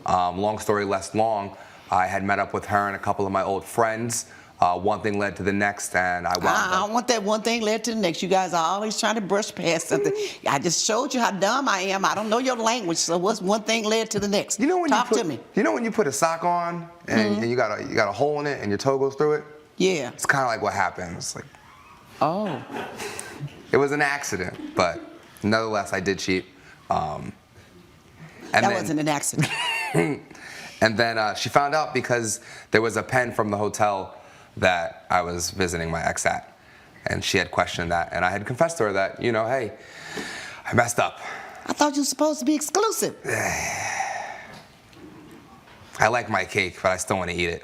Long story less long, I had met up with her and a couple of my old friends. One thing led to the next, and I wound I up. don't want that one thing led to the next. You guys are always trying to brush past something. I just showed you how dumb I am. I don't know your language, so what's one thing led to the next? You know when Talk you put, to me. You know when you put a sock on and, and you got a hole in it and your toe goes through it? Yeah. It's kind of like what happens. Like, oh. It was an accident, but nonetheless, I did cheat. And that wasn't an accident. And then she found out because there was a pen from the hotel that I was visiting my ex at. And she had questioned that. And I had confessed to her that, you know, hey, I messed up. I thought you were supposed to be exclusive. I like my cake, but I still want to eat it.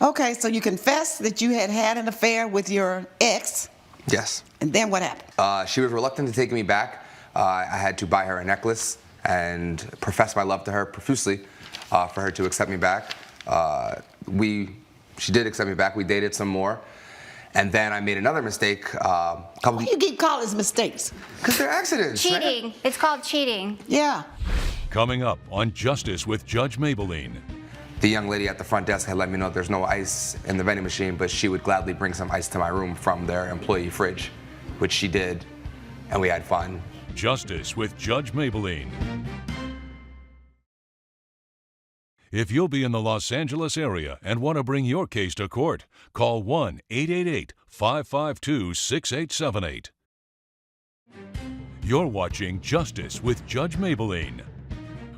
Okay, so you confessed that you had had an affair with your ex. Yes. And then what happened? She was reluctant to take me back. I had to buy her a necklace and profess my love to her profusely for her to accept me back. She did accept me back. We dated some more. And then I made another mistake. Why you keep calling this mistakes? Because they're accidents. Cheating. Man. It's called cheating. Yeah. Coming up on Justice with Judge Mablean. The young lady at the front desk had let me know there's no ice in the vending machine, but she would gladly bring some ice to my room from their employee fridge, which she did, and we had fun. Justice with Judge Mablean. If you'll be in the Los Angeles area and want to bring your case to court, call 1-888-552-6878. You're watching Justice with Judge Mablean.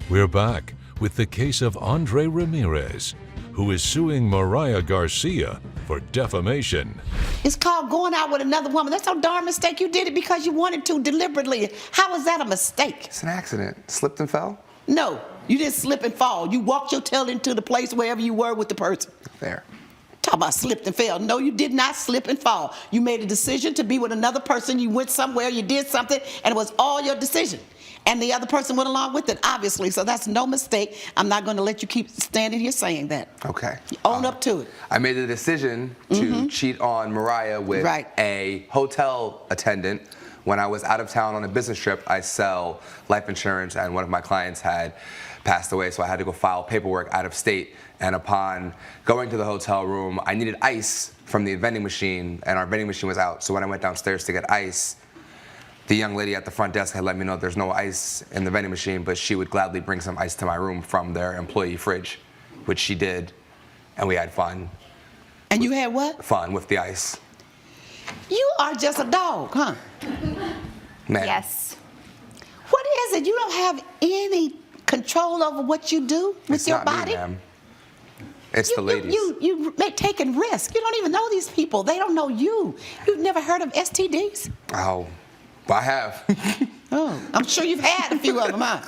We're back with the case of Andre Ramirez, who is suing Mariah Garcia for defamation. It's called going out with another woman. That's a darn mistake. You did it because you wanted to deliberately. How is that a mistake? It's an accident. Slipped and fell? No, you didn't slip and fall. You walked your tail into the place wherever you were with the person. Fair. Talk about slipped and fell. No, you did not slip and fall. You made a decision to be with another person. You went somewhere, you did something, and it was all your decision. And the other person went along with it, obviously. So that's no mistake. I'm not going to let you keep standing here saying that. Okay. You own up to it. I made the decision to cheat on Mariah with a hotel attendant. When I was out of town on a business trip, I sell life insurance, and one of my clients had passed away, so I had to go file paperwork out of state. And upon going to the hotel room, I needed ice from the vending machine, and our vending machine was out. So when I went downstairs to get ice, the young lady at the front desk had let me know there's no ice in the vending machine, but she would gladly bring some ice to my room from their employee fridge, which she did, and we had fun. And you had what? Fun with the ice. You are just a dog, huh? Man. Yes. What is it? You don't have any control over what you do with It's your not body? Me, ma'am. It's the ladies. You taking risks. You don't even know these people. They don't know you. You've never heard of STDs? Oh, I have. Oh, I'm sure you've had a few of them, huh?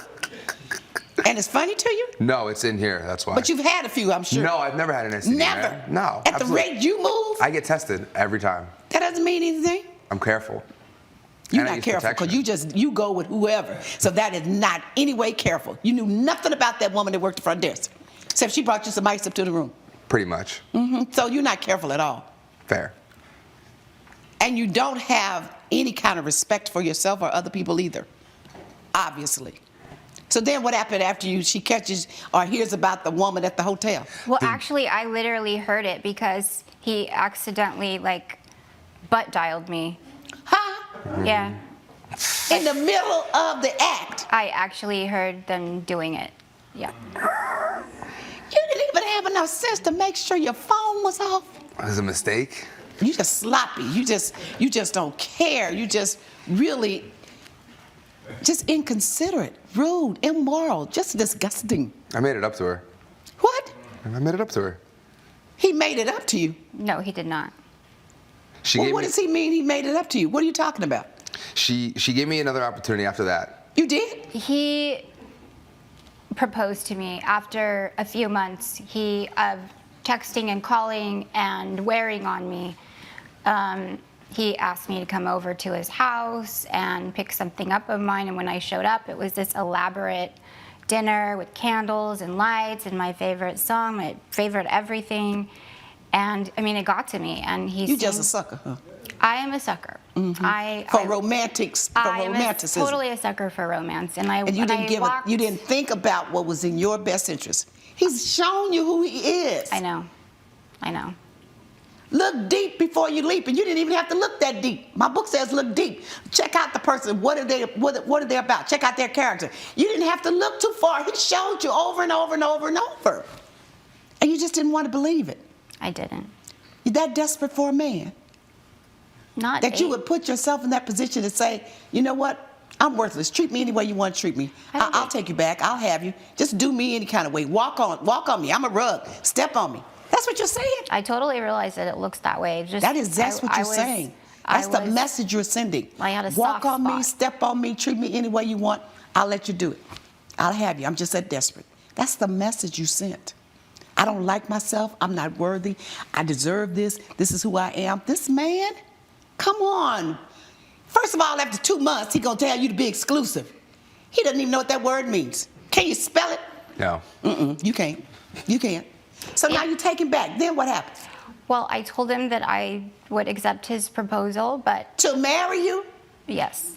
And it's funny to you? No, it's in here. That's why. But you've had a few, I'm sure. No, I've never had an STD. Never? Man. No. At absolutely. the rate you move? I get tested every time. That doesn't mean anything. I'm careful. You're And I not use careful because you go with whoever. So that is not any way careful. You knew nothing about that woman that worked the front desk, except she brought you some ice up to the room. Pretty much. So you're not careful at all. Fair. And you don't have any kind of respect for yourself or other people either, obviously. So then what happened after she catches or hears about the woman at the hotel? Well, actually, I literally heard it because he accidentally, butt dialed me. Yeah. In the middle of the act. I actually heard them doing it. Yeah. You didn't even have enough sense to make sure your phone was off. It was a mistake. You just sloppy. You just don't care. You just really just inconsiderate, rude, immoral, just disgusting. I made it up to her. What? I made it up to her. He made it up to you? No, he did not. What does he mean he made it up to you? What are you talking about? She gave me another opportunity after that. You did? He proposed to me after a few months of texting and calling and wearing on me. He asked me to come over to his house and pick something up of mine, and when I showed up, it was this elaborate dinner with candles and lights and my favorite song, my favorite everything. And I mean, it got to me, and You just a sucker, huh? I am a sucker. For romanticism. I am totally a sucker for romance, and you didn't think about what was in your best interest. He's shown you who he is. I know. Look deep before you leap, and you didn't even have to look that deep. My book says look deep. Check out the person. What are they about? Check out their character. You didn't have to look too far. He showed you over and over and over and over, and you just didn't want to believe it. I didn't. You're that desperate for a man. Not that you would put yourself in that position to say, you know what? I'm worthless. Treat me any way you want to treat me. I'll take you back. I'll have you. Just do me any kind of way. Walk on me. I'm a rug. Step on me. That's what you're saying. I totally realize that it looks that way. That's what you're saying. That's the message you're sending. I had a Walk soft on me, spot. step on me, treat me any way you want. I'll let you do it. I'll have you. I'm just that desperate. That's the message you sent. I don't like myself. I'm not worthy. I deserve this. This is who I am. This man, come on. First of all, after 2 months, he's going to tell you to be exclusive. He doesn't even know what that word means. Can you spell it? No. You can't. You can't. So now you take him back. Then what happens? Well, I told him that I would accept his proposal, but... To marry you? Yes.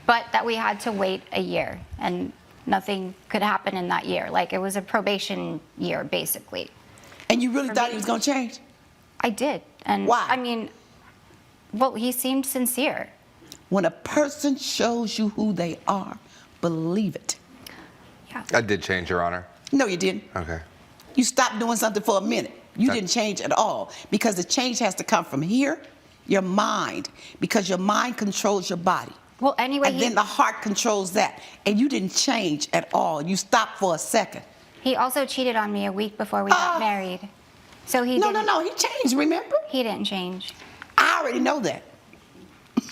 But that we had to wait a year, and nothing could happen in that year. Like, it was a probation year, basically. And you really thought he was going to change? I did. And why? I mean, well, he seemed sincere. When a person shows you who they are, believe it. Yeah. I did change, Your Honor. No, you didn't. Okay. You stopped doing something for a minute. You didn't change at all, because the change has to come from here, your mind, because your mind controls your body. Well, anyway, and then the heart controls that. And you didn't change at all. You stopped for a second. He also cheated on me a week before we got married. So he No, he changed, remember? He didn't change. I already know that.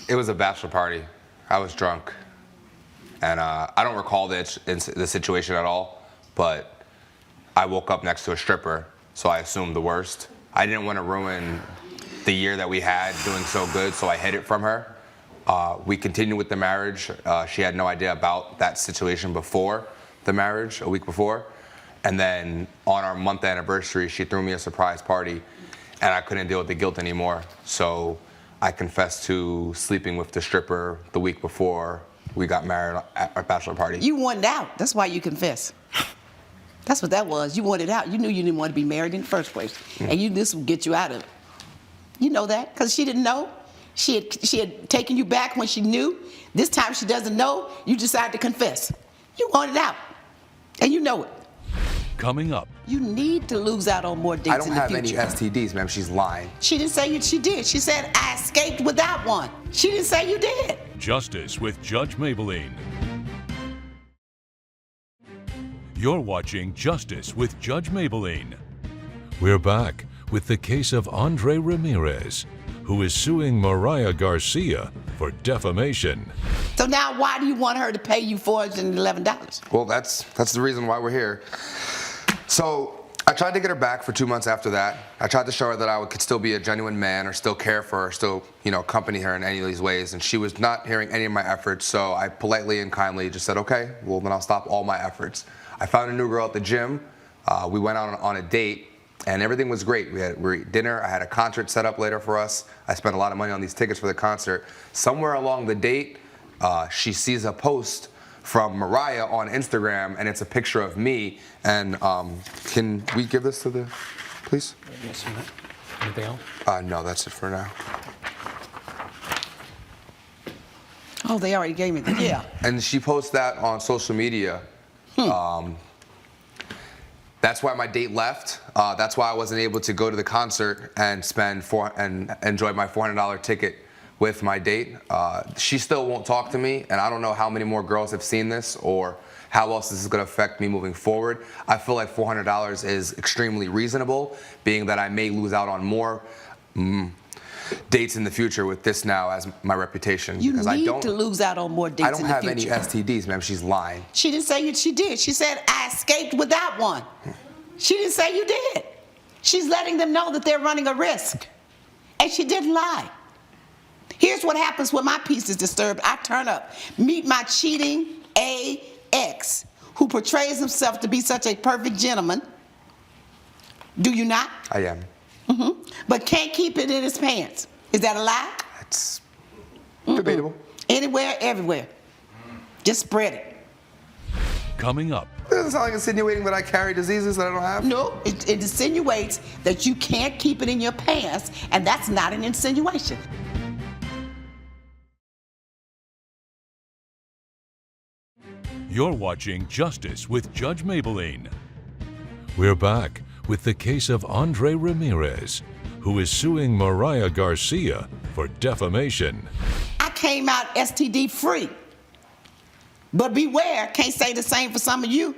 It was a bachelor party. I was drunk. And I don't recall the situation at all, but I woke up next to a stripper, so I assumed the worst. I didn't want to ruin the year that we had doing so good, so I hid it from her. We continued with the marriage. She had no idea about that situation before the marriage, a week before. And then on our month anniversary, she threw me a surprise party, and I couldn't deal with the guilt anymore. So I confessed to sleeping with the stripper the week before we got married at our bachelor party. You wanted out. That's why you confessed. That's what that was. You wanted out. You knew you didn't want to be married in the first place. And you this would get you out of it. You know that, because she didn't know. She had taken you back when she knew. This time she doesn't know. You decided to confess. You wanted out. And you know it. Coming up. You need to lose out on more dates I don't in the have future. any STDs, ma'am. She's lying. She didn't say she did. She said, I escaped without one. She didn't say you did. Justice with Judge Mablean. You're watching Justice with Judge Mablean. We're back with the case of Andre Ramirez, who is suing Mariah Garcia for defamation. So now why do you want her to pay you $411? Well, that's the reason why we're here. So I tried to get her back for 2 months after that. I tried to show her that I could still be a genuine man, or still care for her, still, accompany her in any of these ways. And she was not hearing any of my efforts. So I politely and kindly just said, okay, well, then I'll stop all my efforts. I found a new girl at the gym. We went out on a date, and everything was great. We ate dinner. I had a concert set up later for us. I spent a lot of money on these tickets for the concert. Somewhere along the date, she sees a post from Mariah on Instagram, and it's a picture of me. And can we give this to the police? Yes, anything else? No, that's it for now. Oh, they already gave me that. Yeah. And she posts that on social media. That's why my date left. That's why I wasn't able to go to the concert and enjoy my $400 ticket with my date. She still won't talk to me, and I don't know how many more girls have seen this or how else this is going to affect me moving forward. I feel like $400 is extremely reasonable, being that I may lose out on more dates in the future with this now as my reputation. You need to lose out on more dates in the future. I don't have any STDs, ma'am. She's lying. She didn't say she did. She said, I escaped without one. She didn't say you did. She's letting them know that they're running a risk. And she didn't lie. Here's what happens when my peace is disturbed. I turn up. Meet my cheating ex, who portrays himself to be such a perfect gentleman. Do you not? I am. But can't keep it in his pants. Is that a lie? It's debatable. Anywhere, everywhere. Just spread it. Coming up. It doesn't sound like insinuating that I carry diseases that I don't have. No, it insinuates that you can't keep it in your pants, and that's not an insinuation. You're watching Justice with Judge Mablean. We're back with the case of Andre Ramirez, who is suing Mariah Garcia for defamation. I came out STD free. But beware, can't say the same for some of you.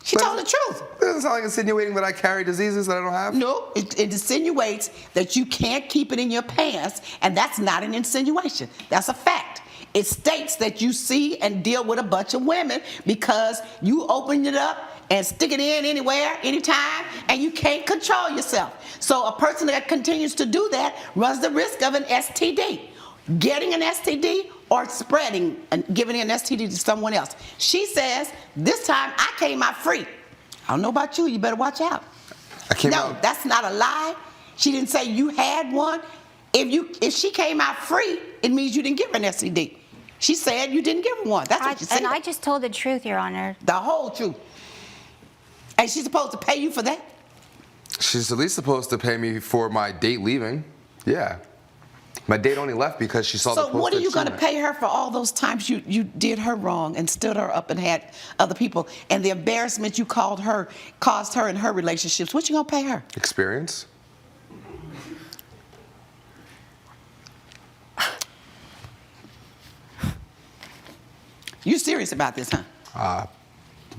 She told the truth. It doesn't sound like insinuating that I carry diseases that I don't have. No, it insinuates that you can't keep it in your pants, and that's not an insinuation. That's a fact. It states that you see and deal with a bunch of women because you open it up and stick it in anywhere, anytime, and you can't control yourself. So a person that continues to do that runs the risk of an STD. Getting an STD or spreading and giving an STD to someone else. She says, this time I came out free. I don't know about you, you better watch out. No, that's not a lie. She didn't say you had one. If she came out free, it means you didn't give her an STD. She said you didn't give her one. That's what she said. And I just told the truth, Your Honor. The whole truth. And she's supposed to pay you for that? She's at least supposed to pay me for my date leaving. Yeah. My date only left because she saw the post. So what are you going to pay her for all those times you did her wrong and stood her up and had other people, and the embarrassment you caused her in her relationships? What you going to pay her? Experience. You serious about this, huh?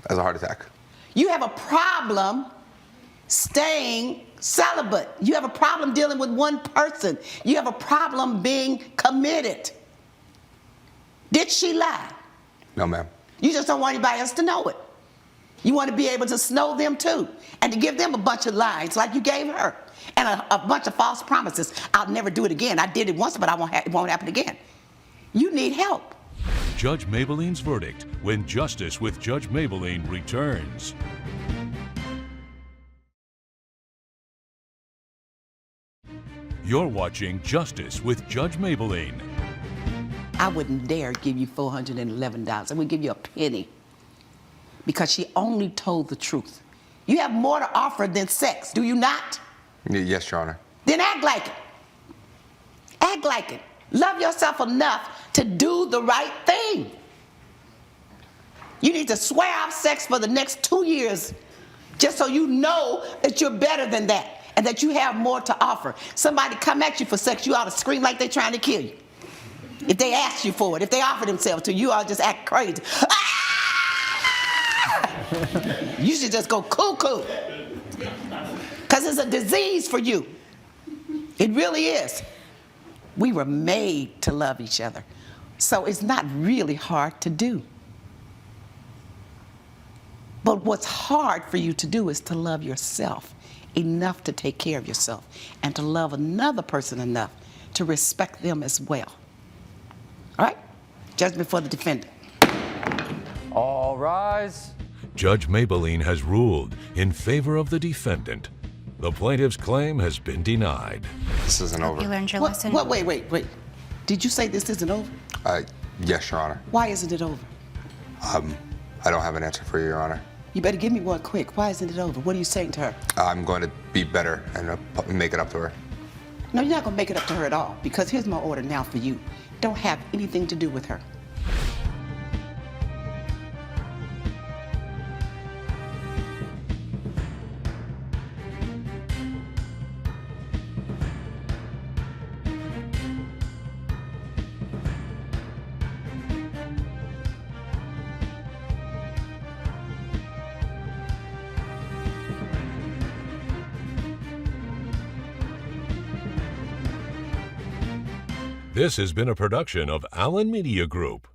As a heart attack. You have a problem staying celibate. You have a problem dealing with one person. You have a problem being committed. Did she lie? No, ma'am. You just don't want anybody else to know it. You want to be able to know them too, and to give them a bunch of lies like you gave her, and a bunch of false promises. I'll never do it again. I did it once, but it won't happen again. You need help. Judge Mablean's verdict when Justice with Judge Mablean returns. You're watching Justice with Judge Mablean. I wouldn't dare give you $411. I would give you a penny because she only told the truth. You have more to offer than sex, do you not? Yes, Your Honor. Then act like it. Act like it. Love yourself enough to do the right thing. You need to swear off sex for the next 2 years just so you know that you're better than that and that you have more to offer. Somebody come at you for sex, you ought to scream like they're trying to kill you. If they ask you for it, if they offer themselves to you, you ought to just act crazy. Ah! You should just go cuckoo. Because it's a disease for you. It really is. We were made to love each other. So it's not really hard to do. But what's hard for you to do is to love yourself enough to take care of yourself and to love another person enough to respect them as well. All right? Judgment for the defendant. All rise. Judge Mablean has ruled in favor of the defendant. The plaintiff's claim has been denied. This isn't over. You learned your lesson. Wait. Did you say this isn't over? Yes, Your Honor. Why isn't it over? I don't have an answer for you, Your Honor. You better give me one quick. Why isn't it over? What are you saying to her? I'm going to be better and make it up to her. No, you're not going to make it up to her at all, because here's my order now for you. Don't have anything to do with her. This has been a production of Allen Media Group.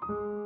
more.